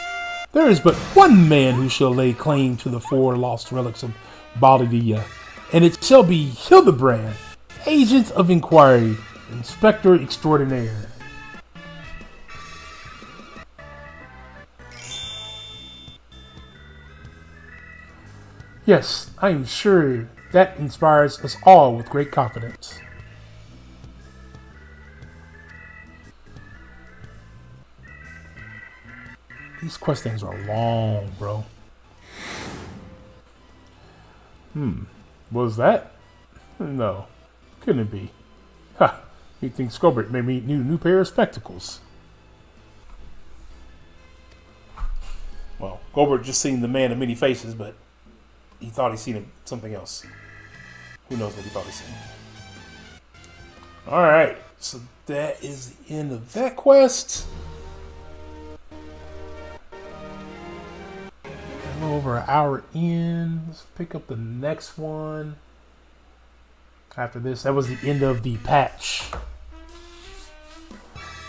There is but one man who shall lay claim to the 4 lost relics of Baldia, and it shall be Hildibrand, agent of inquiry, inspector extraordinaire. Yes, I am sure that inspires us all with great confidence. These quest things are long, bro. Was that? No, couldn't it be? Ha! You think Scobert may need new pair of spectacles? Well, Gobert just seen the man of many faces, but he thought he seen something else. Who knows what he thought he seen? Alright, so that is the end of that quest. A little over an hour in. Let's pick up the next one. After this, that was the end of the patch.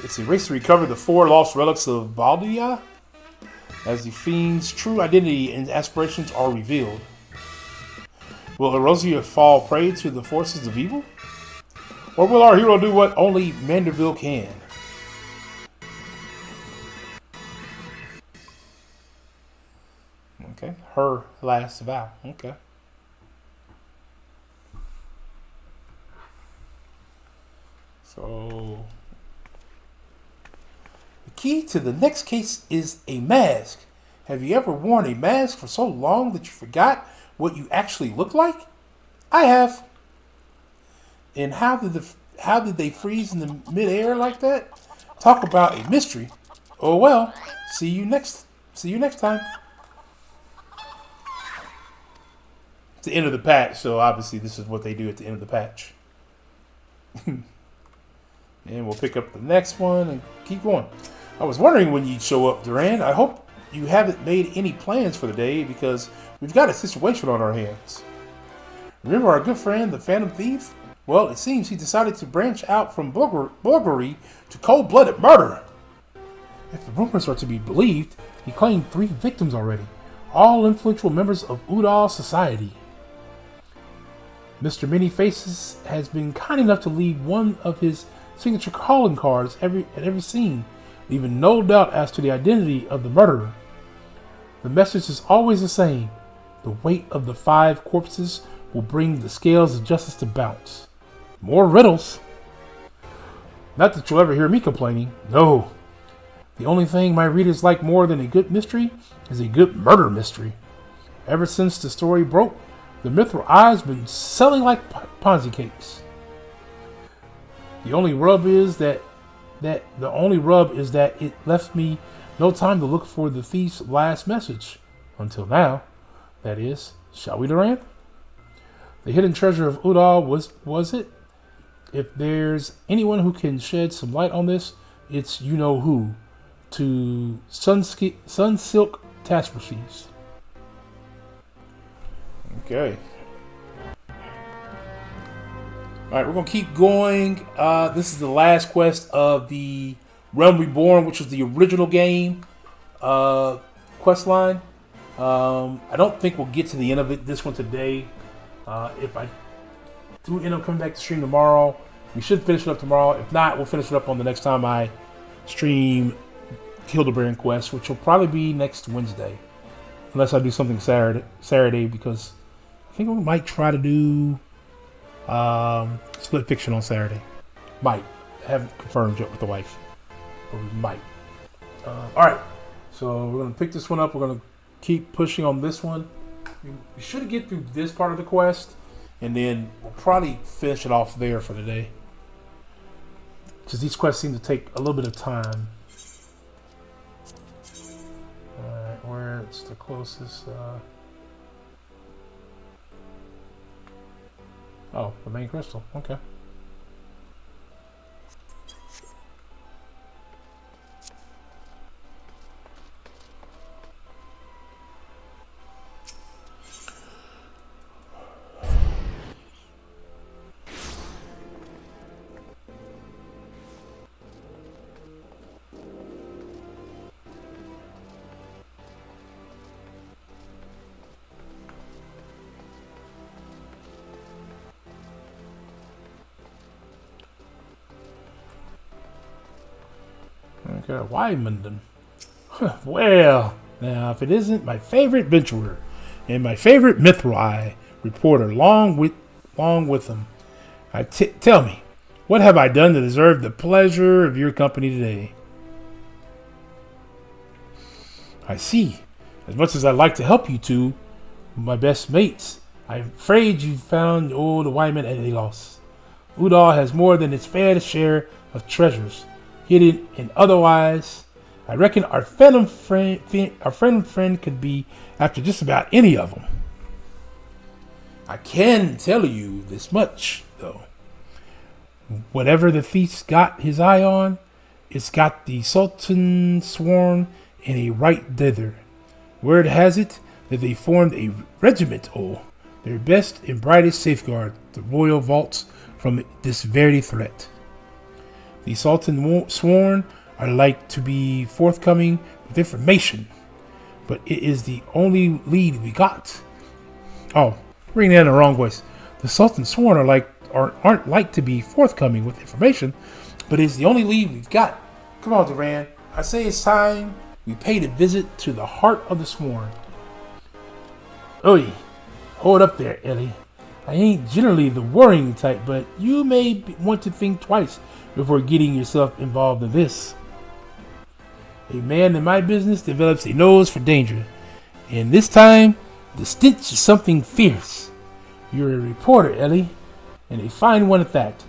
It's a race to recover the 4 lost relics of Baldia, as the fiend's true identity and aspirations are revealed. Will Erosia fall prey to the forces of evil? Or will our hero do what only Manderville can? Okay, her last vow. Okay. So, the key to the next case is a mask. Have you ever worn a mask for so long that you forgot what you actually look like? I have. And how did they freeze in the midair like that? Talk about a mystery. Oh well. See you next time. It's the end of the patch, so obviously this is what they do at the end of the patch. And we'll pick up the next one and keep going. I was wondering when you'd show up, Durand. I hope you haven't made any plans for the day because we've got a situation on our hands. Remember our good friend, the Phantom Thief? Well, it seems he decided to branch out from burglary to cold-blooded murder. If the rumors are to be believed, he claimed 3 victims already, all influential members of Udall society. Mr. Many Faces has been kind enough to leave one of his signature calling cards at every scene, leaving no doubt as to the identity of the murderer. The message is always the same. The weight of the 5 corpses will bring the scales of justice to bounce. More riddles. Not that you'll ever hear me complaining. No. The only thing my readers like more than a good mystery is a good murder mystery. Ever since the story broke, the Mithril Eye's been selling like Ponzi cakes. The only rub is that it left me no time to look for the thief's last message. Until now, that is. Shall we, Durand? The hidden treasure of Udall was it? If there's anyone who can shed some light on this, it's you know who. To Sunsilk Tapestries. Okay. Alright, we're going to keep going. This is the last quest of the Realm Reborn, which was the original game quest line. I don't think we'll get to the end of this one today. If I do end up coming back to stream tomorrow, we should finish it up tomorrow. If not, we'll finish it up on the next time I stream Hildibrand quest, which will probably be next Wednesday. unless I do something Saturday, because I think we might try to do split fiction on Saturday. Might. Haven't confirmed yet with the wife, but we might. All right, so we're gonna pick this one up. We're gonna keep pushing on this one. We should get through this part of the quest, and then we'll probably finish it off there for the day, because these quests seem to take a little bit of time. All right, where's the closest? Oh, the main crystal. Okay. Okay, Wyman. Well, now if it isn't my favorite adventurer and my favorite Mithrai reporter, along with him, tell me, what have I done to deserve the pleasure of your company today? I see. As much as I'd like to help you two, my best mates, I'm afraid you found old Wyman at a loss. Udall has more than its fair share of treasures, hidden and otherwise. I reckon our friend could be after just about any of them. I can tell you this much, though. Whatever the thief's got his eye on, it's got the Sultan sworn in a right thither. Word has it that they formed a regiment, their best and brightest safeguard the royal vaults from this very threat. The Sultan sworn are like to be forthcoming with information, but it is the only lead we got. Oh, reading that in the wrong voice. The Sultan sworn aren't like to be forthcoming with information, but it's the only lead we've got. Come on, Duran. I say it's time we paid a visit to the heart of the sworn. Oi, hold up there, Ellie. I ain't generally the worrying type, but you may want to think twice before getting yourself involved in this. A man in my business develops a nose for danger, and this time, the stench is something fierce. You're a reporter, Ellie, and a fine one at that.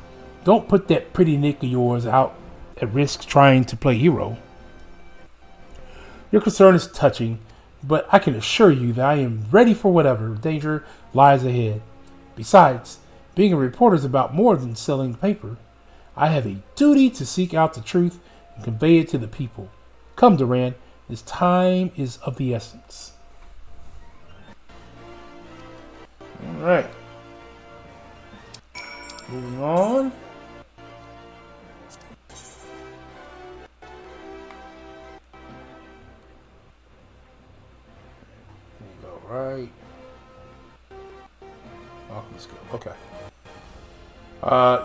Don't put that pretty neck of yours out at risk trying to play hero. Your concern is touching, but I can assure you that I am ready for whatever danger lies ahead. Besides, being a reporter is about more than selling paper. I have a duty to seek out the truth and convey it to the people. Come, Duran, this time is of the essence. All right. Moving on. There you go, right. Alchemist skill. Okay.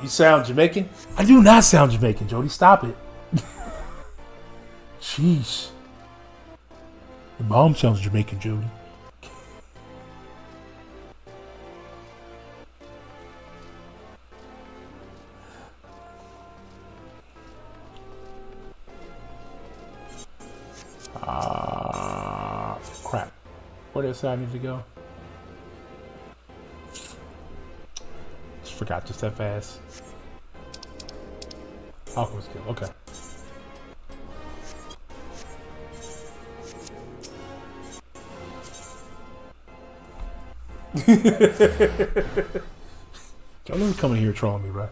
You sound Jamaican? I do not sound Jamaican, Jody. Stop it. Jeez. Your mom sounds Jamaican, Jody. Crap. Where does I need to go? Just forgot just that fast. Alchemist skill. Okay. Y'all never coming here trolling me, right?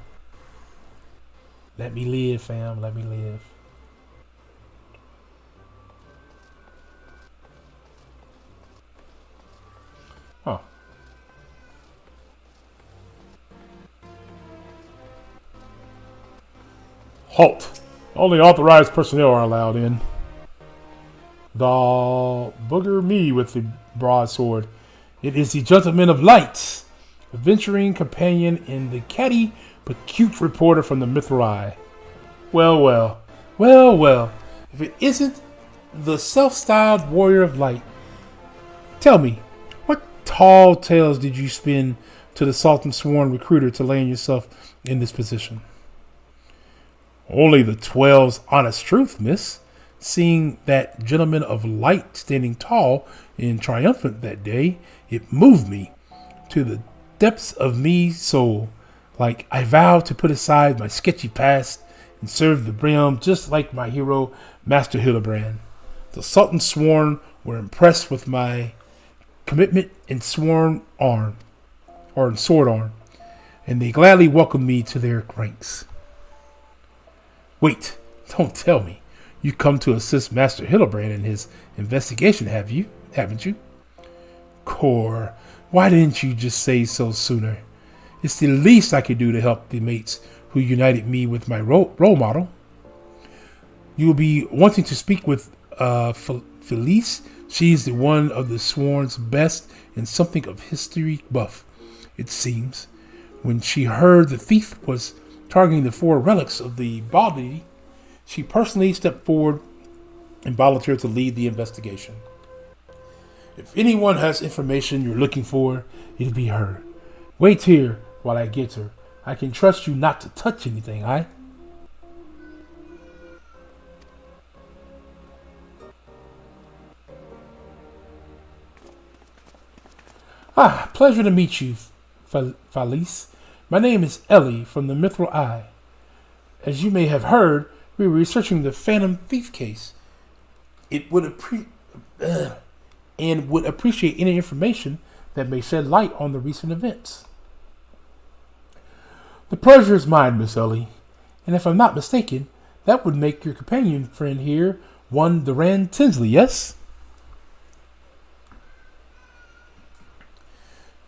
Let me live, fam. Let me live. Huh. Halt. Only authorized personnel are allowed in. Thou booger me with the broadsword. It is the gentleman of light, adventuring companion and the catty but cute reporter from the Mithrai. Well, well, well, well. If it isn't the self-styled warrior of light, Tell me, what tall tales did you spin to the Sultan sworn recruiter to land yourself in this position? Only the 12's honest truth, miss. Seeing that gentleman of light standing tall and triumphant that day, it moved me to the depths of me soul. Like I vowed to put aside my sketchy past and serve the realm just like my hero, Master Hildibrand. The Sultan sworn were impressed with my commitment and sword arm, and they gladly welcomed me to their ranks. Wait, don't tell me. You come to assist Master Hildibrand in his investigation, haven't you? Core, why didn't you just say so sooner? It's the least I could do to help the mates who united me with my role model. You will be wanting to speak with Felice. She's the one of the sworn's best and something of history buff, it seems. When she heard the thief was targeting the 4 relics of the body, she personally stepped forward and volunteered to lead the investigation. If anyone has information you're looking for, it'll be her. Wait here while I get her. I can trust you not to touch anything, aye? Pleasure to meet you, Felice. My name is Ellie from the Mithril Eye. As you may have heard, we were researching the Phantom Thief case. Would appreciate any information that may shed light on the recent events. The pleasure is mine, Miss Ellie, and if I'm not mistaken, that would make your companion friend here one Durand Tinsley, yes?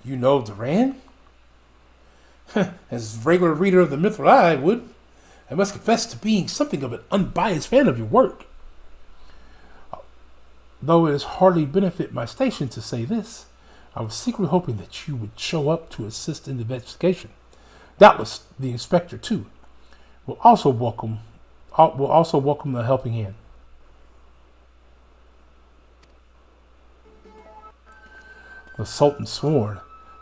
You know Durand? As a regular reader of the Mithril Eye would, I must confess to being something of an unbiased fan of your work. Though it has hardly benefit my station to say this, I was secretly hoping that you would show up to assist in the investigation. Doubtless the inspector, too, will also welcome the helping hand. The Sultan sworn,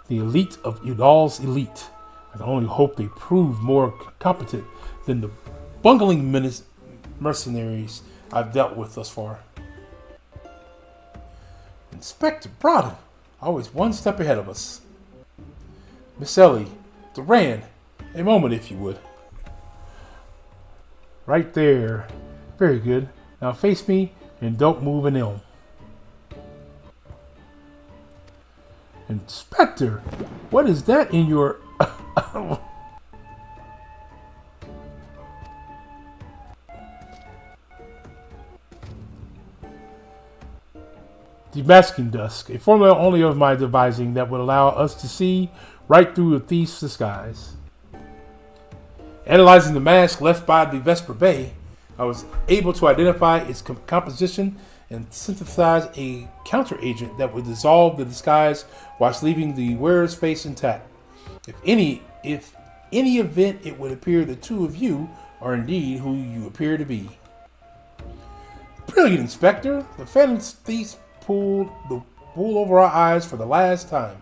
the elite of Udal's elite. I can only hope they prove more competent than the bungling mercenaries I've dealt with thus far. Inspector Brodden, always one step ahead of us. Miss Ellie, Durand, a moment if you would. Right there. Very good. Now face me and don't move an elm. Inspector, what is that in your... Demasking Dusk, a formula only of my devising that would allow us to see right through a thief's disguise. Analyzing the mask left by the Vesper Bay, I was able to identify its composition and synthesize a counter-agent that would dissolve the disguise whilst leaving the wearer's face intact. If any event, it would appear the two of you are indeed who you appear to be. Brilliant, Inspector! The Phantom Thief pulled the wool over our eyes for the last time.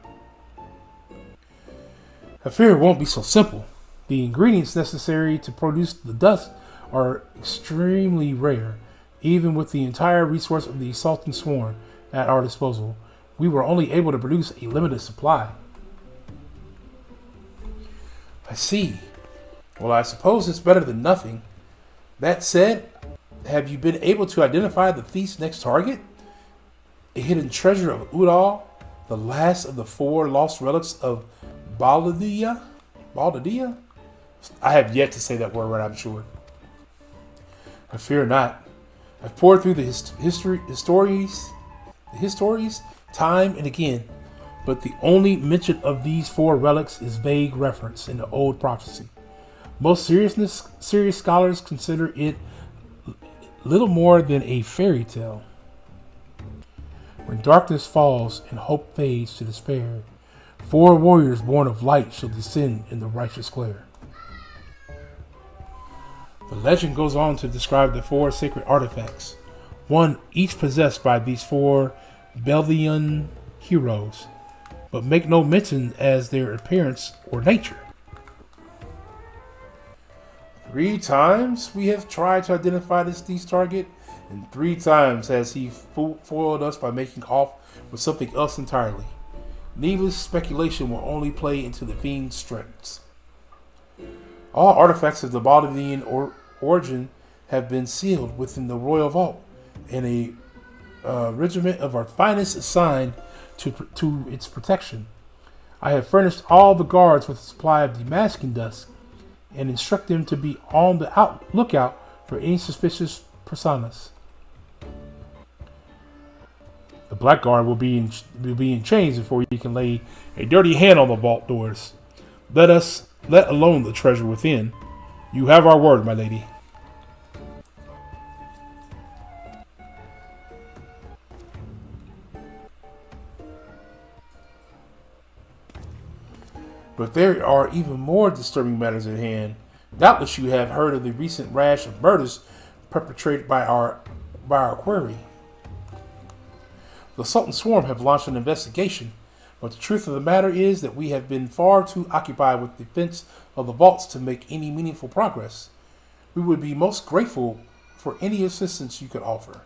I fear it won't be so simple. The ingredients necessary to produce the dust are extremely rare. Even with the entire resource of the Sultan Sworn at our disposal, we were only able to produce a limited supply. I see. Well, I suppose it's better than nothing. That said, have you been able to identify the thief's next target? A hidden treasure of Udal, the last of the 4 lost relics of Baldadia? Baldadia? I have yet to say that word right, I'm sure. I fear not. I've poured through the histories time and again, but the only mention of these 4 relics is vague reference in the old prophecy. Most serious scholars consider it little more than a fairy tale. When darkness falls and hope fades to despair, 4 warriors born of light shall descend in the righteous glare. The legend goes on to describe the 4 sacred artifacts, one each possessed by these 4 Bellian heroes, but make no mention as their appearance or nature. 3 times we have tried to identify this thief's target, and 3 times has he foiled us by making off with something else entirely. Needless speculation will only play into the fiend's strengths. All artifacts of the Baldian origin have been sealed within the royal vault, and a regiment of our finest assigned to its protection. I have furnished all the guards with a supply of demasking dust, and instruct them to be on the lookout for any suspicious personas. The blackguard will be in chains before you can lay a dirty hand on the vault doors. Let alone the treasure within. You have our word, my lady. But there are even more disturbing matters at hand. Doubtless you have heard of the recent rash of murders perpetrated by our quarry. The Sultan Swarm have launched an investigation, but the truth of the matter is that we have been far too occupied with the defense of the vaults to make any meaningful progress. We would be most grateful for any assistance you could offer.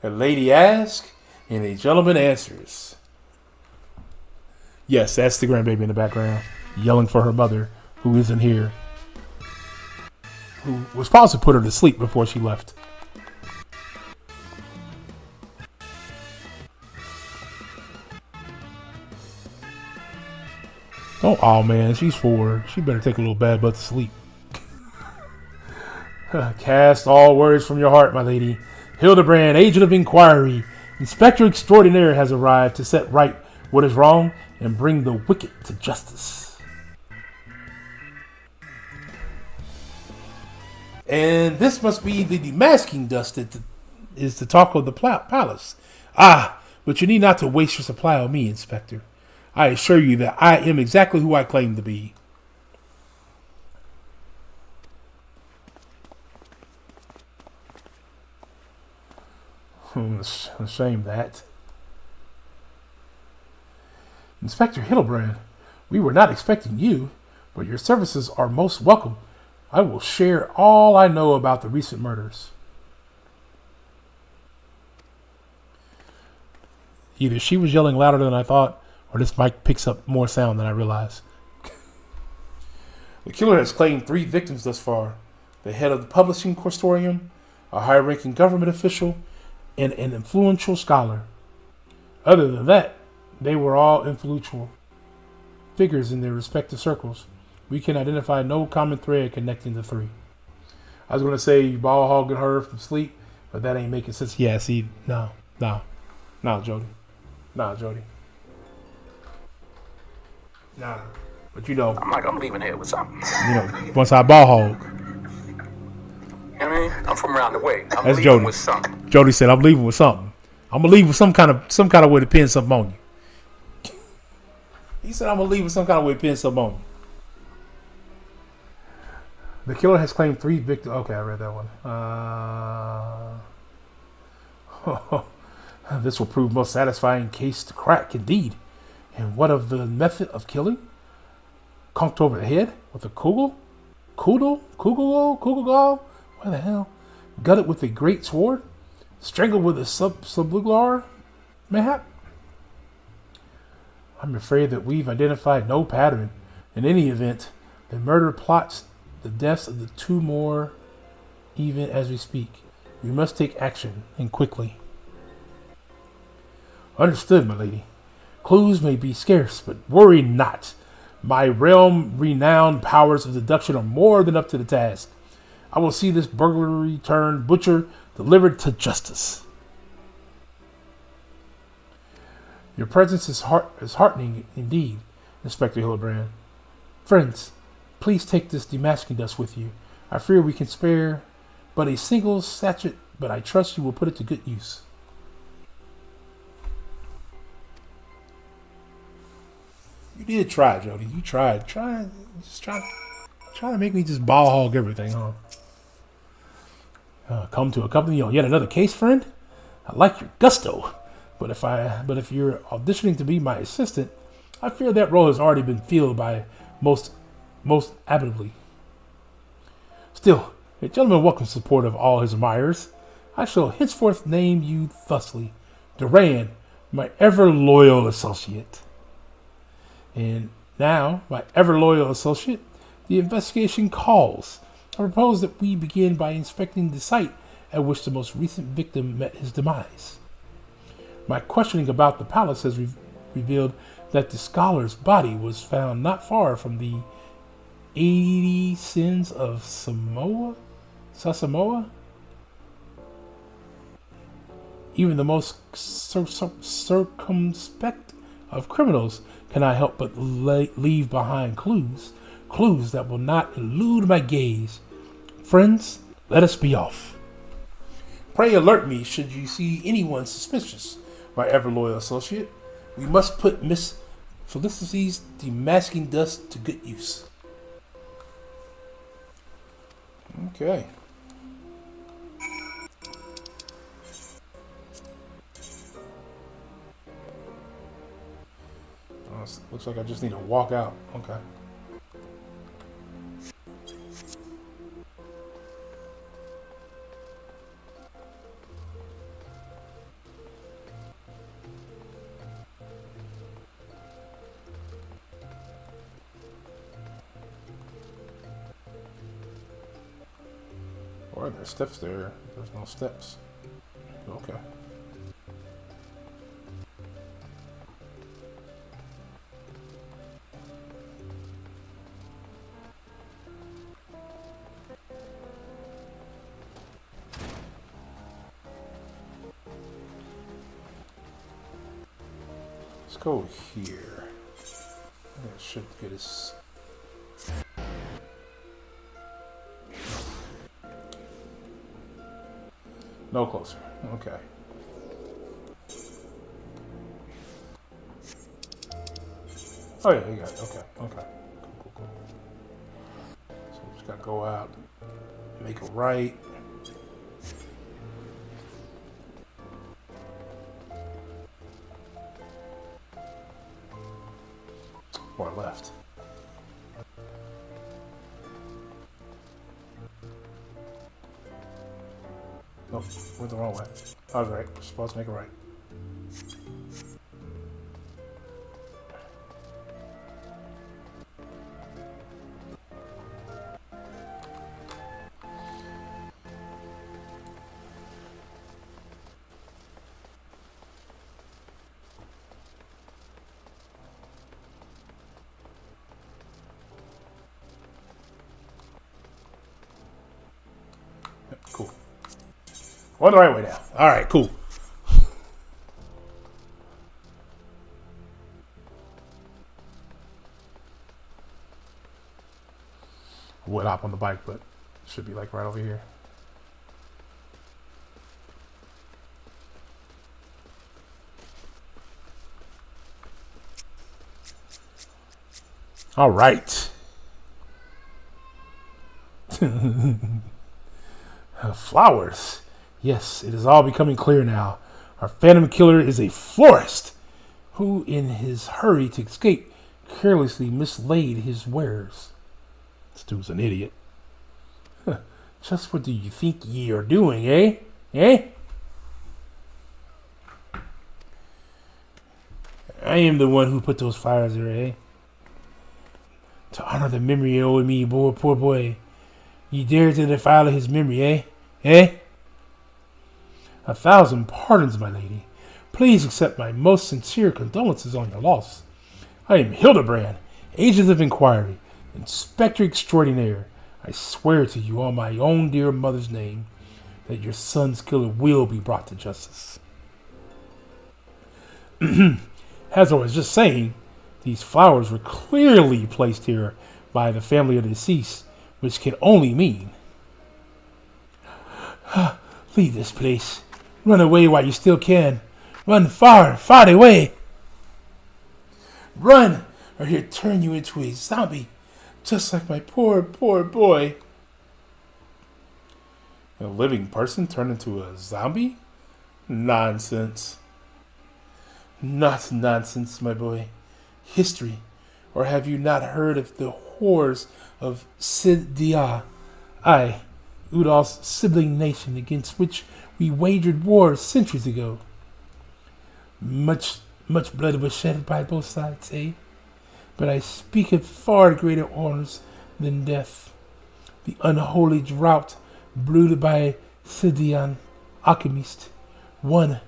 A lady asks, and a gentleman answers. Yes, that's the grandbaby in the background, yelling for her mother, who isn't here, who was supposed to put her to sleep before she left. Oh man, she's 4. She better take a little bad butt to sleep. Cast all worries from your heart, my lady. Hildibrand, agent of inquiry, Inspector Extraordinaire has arrived to set right what is wrong and bring the wicked to justice. And this must be the demasking dust that is the talk of the palace. Ah, but you need not to waste your supply on me, Inspector. I assure you that I am exactly who I claim to be. It's a shame that. Inspector Hildibrand, we were not expecting you, but your services are most welcome. I will share all I know about the recent murders. Either she was yelling louder than I thought, or this mic picks up more sound than I realized. The killer has claimed 3 victims thus far. The head of the publishing consortium, a high-ranking government official, and an influential scholar. Other than that, they were all influential figures in their respective circles. We can identify no common thread connecting the 3. I was going to say you ball hogging her from sleep, but that ain't making sense. Yeah, see, no, Jody. Nah, Jody. Nah, but you know. I'm leaving here with something. You know, once I ball hog. You know what I mean? I'm from around the way. I'm That's leaving Jody. with something. Jody said, "I'm leaving with something. I'm gonna leave with some kind of way to pin something on you." He said, "I'm gonna leave with some kind of way to pin something on you." The killer has claimed 3 victims. Okay, I read that one. This will prove most satisfying case to crack, indeed. And what of the method of killing? Conked over the head with a kugel? Kugel? What the hell? Gutted with a great sword? Strangled with a sublular? Mayhap? I'm afraid that we've identified no pattern. In any event, the murder plots the deaths of the 2 more even as we speak. We must take action, and quickly. Understood, my lady. Clues may be scarce, but worry not. My realm-renowned powers of deduction are more than up to the task. I will see this burglary turned butcher delivered to justice. Your presence is heartening indeed, Inspector Hildibrand. Friends, please take this demasking dust with you. I fear we can spare but a single sachet, but I trust you will put it to good use. You did try, Jody. You tried. Try to make me just ball hog everything, huh? Come to accompany you on yet another case, friend? I like your gusto, but if you're auditioning to be my assistant, I fear that role has already been filled by most avidly. Still, a gentleman welcomes support of all his admirers. I shall henceforth name you thusly, Durand, my ever loyal associate. And now, my ever loyal associate, the investigation calls. I propose that we begin by inspecting the site at which the most recent victim met his demise. My questioning about the palace has revealed that the scholar's body was found not far from the 80 sins of Sasamoa? Even the most circumspect of criminals cannot help but leave behind clues that will not elude my gaze. Friends, let us be off. Pray alert me should you see anyone suspicious, my ever loyal associate. We must put Miss Felicity's demasking dust to good use. Okay. Looks like I just need to walk out. Okay. Or are there steps there? There's no steps. Okay. Let's go here. That should get us. No closer. Okay. Oh yeah, you got it. Okay. Okay. Cool. So we just gotta go out, make a right. Or left. Nope, went the wrong way. I was right. We're supposed to make a right. Yep, cool. Going the right way now. All right, cool. I would hop on the bike, but it should be like right over here. All right. Flowers. Yes, it is all becoming clear now. Our phantom killer is a florist who, in his hurry to escape, carelessly mislaid his wares. This dude's an idiot. Just what do you think ye are doing, eh? Eh? I am the one who put those flowers there, eh? To honor the memory of me, poor boy. Ye dare to defile his memory, eh? Eh? 1,000 pardons, my lady. Please accept my most sincere condolences on your loss. I am Hildibrand, agent of inquiry, inspector extraordinaire. I swear to you on my own dear mother's name that your son's killer will be brought to justice. As I was just saying, these flowers were clearly placed here by the family of the deceased, which can only mean... Leave this place. Run away while you still can. Run far, far away. Run, or he'll turn you into a zombie, just like my poor boy. A living person turned into a zombie? Nonsense. Not nonsense, my boy. History. Or have you not heard of the horrors of Sidia? I, Udal's sibling nation against which we wagered war centuries ago. Much blood was shed by both sides, eh? But I speak of far greater honors than death. The unholy drought brewed by Sidian alchemist, one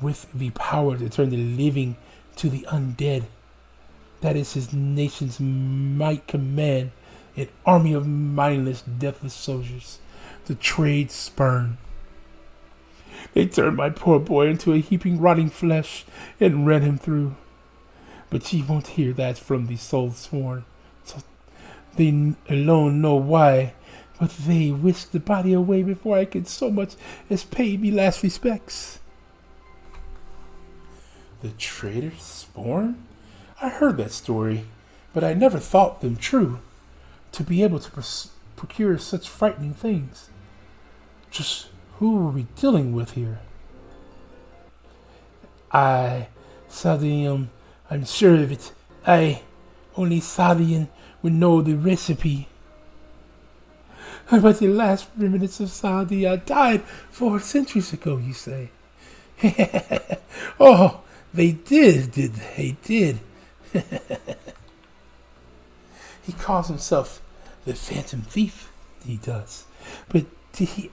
with the power to turn the living to the undead. That is his nation's might command, an army of mindless, deathless soldiers, the trade spurn. They turned my poor boy into a heaping rotting flesh and ran him through. But ye won't hear that from the soul sworn. So they alone know why, but they whisked the body away before I could so much as pay me last respects. The traitor Sporn? I heard that story, but I never thought them true. To be able to procure such frightening things. Just who are we dealing with here? Sadium, I'm sure of it. Only Sadian would know the recipe. But the last remnants of Sadia died 4 centuries ago, you say? Oh, they did they? Did. He calls himself the Phantom Thief, he does. But did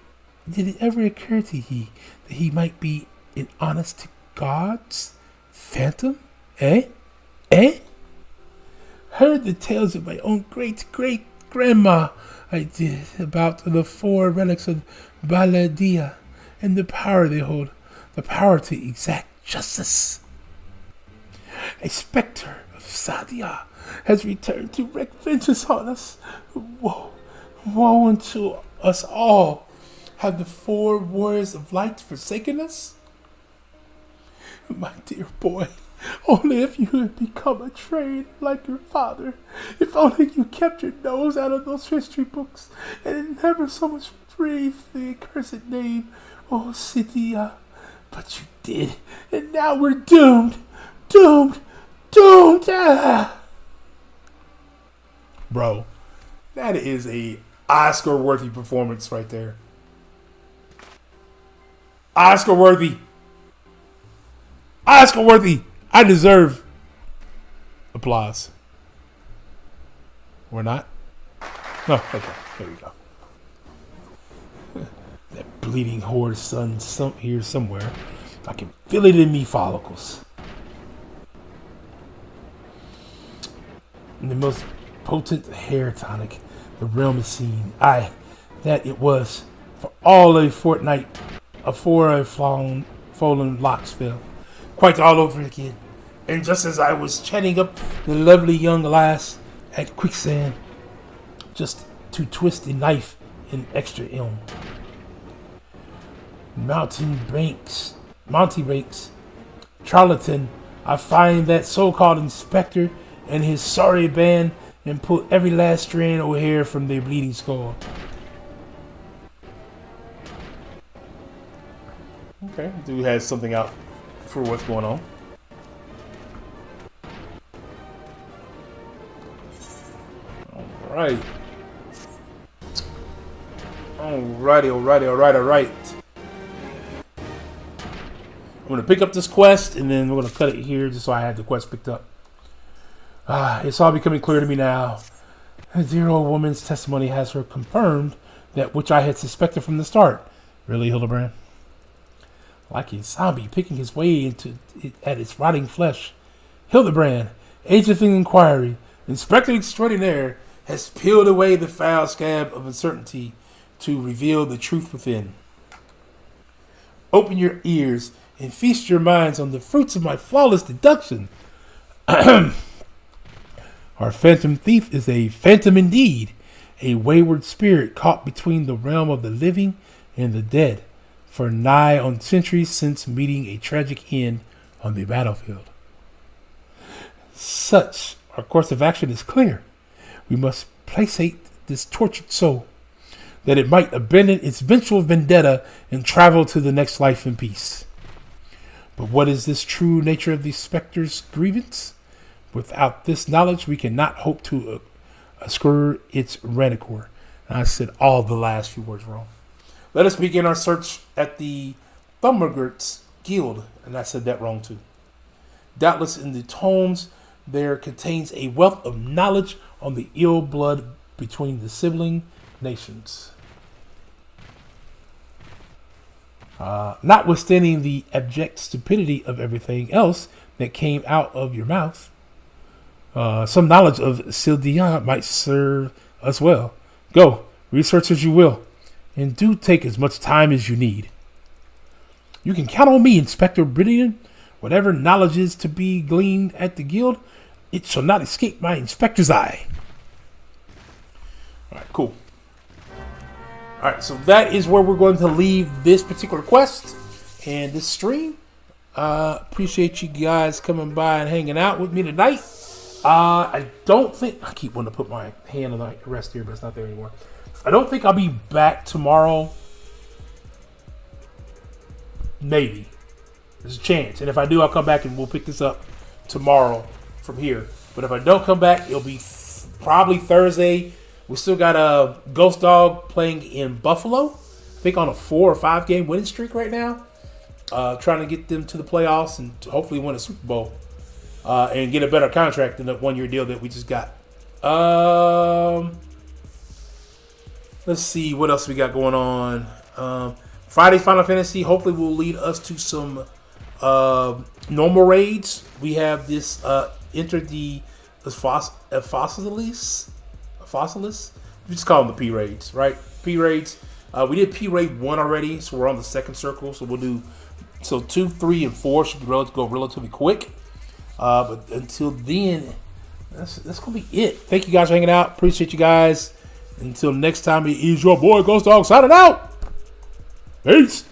it ever occur to he that he might be an honest to God's phantom? Eh? Heard the tales of my own great-great-grandma, I did, about the 4 relics of Baladia and the power they hold, the power to exact justice. A specter of Sadia has returned to wreak vengeance on us. Woe unto us all. Have the 4 warriors of light forsaken us? My dear boy, only if you had become a trade like your father, if only you kept your nose out of those history books and never so much breathed the accursed name, oh Scythia. But you did, and now we're doomed. Doomed! Ah! Bro, that is a Oscar-worthy performance right there. Oscar-worthy. I deserve applause. Or not? No, okay. There we go. That bleeding horde sun here somewhere. I can feel it in me follicles. And the most potent hair tonic the realm has seen. That it was for all a fortnight afore a fallen locks fell. Quite all over again. And just as I was chatting up the lovely young lass at quicksand, just to twist a knife in extra ilm. Mountebanks, charlatan, I find that so-called inspector and his sorry band and pull every last strand of hair from their bleeding skull. Okay, dude has something out for what's going on. Alright. Alright. I'm going to pick up this quest, and then we're going to cut it here just so I have the quest picked up. It's all becoming clear to me now. The dear old woman's testimony has her confirmed that which I had suspected from the start. Really, Hildibrand? Like a zombie picking his way at its rotting flesh. Hildibrand, agent of inquiry, inspector extraordinaire, has peeled away the foul scab of uncertainty to reveal the truth within. Open your ears and feast your minds on the fruits of my flawless deduction. Our phantom thief is a phantom indeed, a wayward spirit caught between the realm of the living and the dead, for nigh on centuries since meeting a tragic end on the battlefield. Such, our course of action is clear. We must placate this tortured soul, that it might abandon its vengeful vendetta and travel to the next life in peace. But what is this true nature of the specter's grievance? Without this knowledge, we cannot hope to ascure its rancor. And I said all the last few words wrong. Let us begin our search at the Thumbergert's Guild. And I said that wrong too. Doubtless in the tomes there contains a wealth of knowledge on the ill blood between the sibling nations. Notwithstanding the abject stupidity of everything else that came out of your mouth, some knowledge of Hildibrand might serve us well. Go, research as you will, and do take as much time as you need. You can count on me, Inspector Brilliant. Whatever knowledge is to be gleaned at the guild, it shall not escape my inspector's eye. All right, cool. All right, so that is where we're going to leave this particular quest and this stream. Appreciate you guys coming by and hanging out with me tonight. I don't think... I keep wanting to put my hand on the rest here, but it's not there anymore. I don't think I'll be back tomorrow. Maybe. There's a chance. And if I do, I'll come back and we'll pick this up tomorrow from here. But if I don't come back, it'll be probably Thursday. We still got a Ghost Dog playing in Buffalo. I think on a 4 or 5 game winning streak right now. Trying to get them to the playoffs and hopefully win a Super Bowl. And get a better contract than the 1-year deal that we just got. Let's see what else we got going on. Friday's Final Fantasy hopefully will lead us to some normal raids. We have this enter the Fossilis. We just call them the P raids, right? P raids. We did P raid 1 already, so we're on the second circle. So we'll do 2, 3, and 4 should go relatively quick. But until then, that's gonna be it. Thank you guys for hanging out. Appreciate you guys. Until next time, it is your boy Ghost Dog signing out. Peace.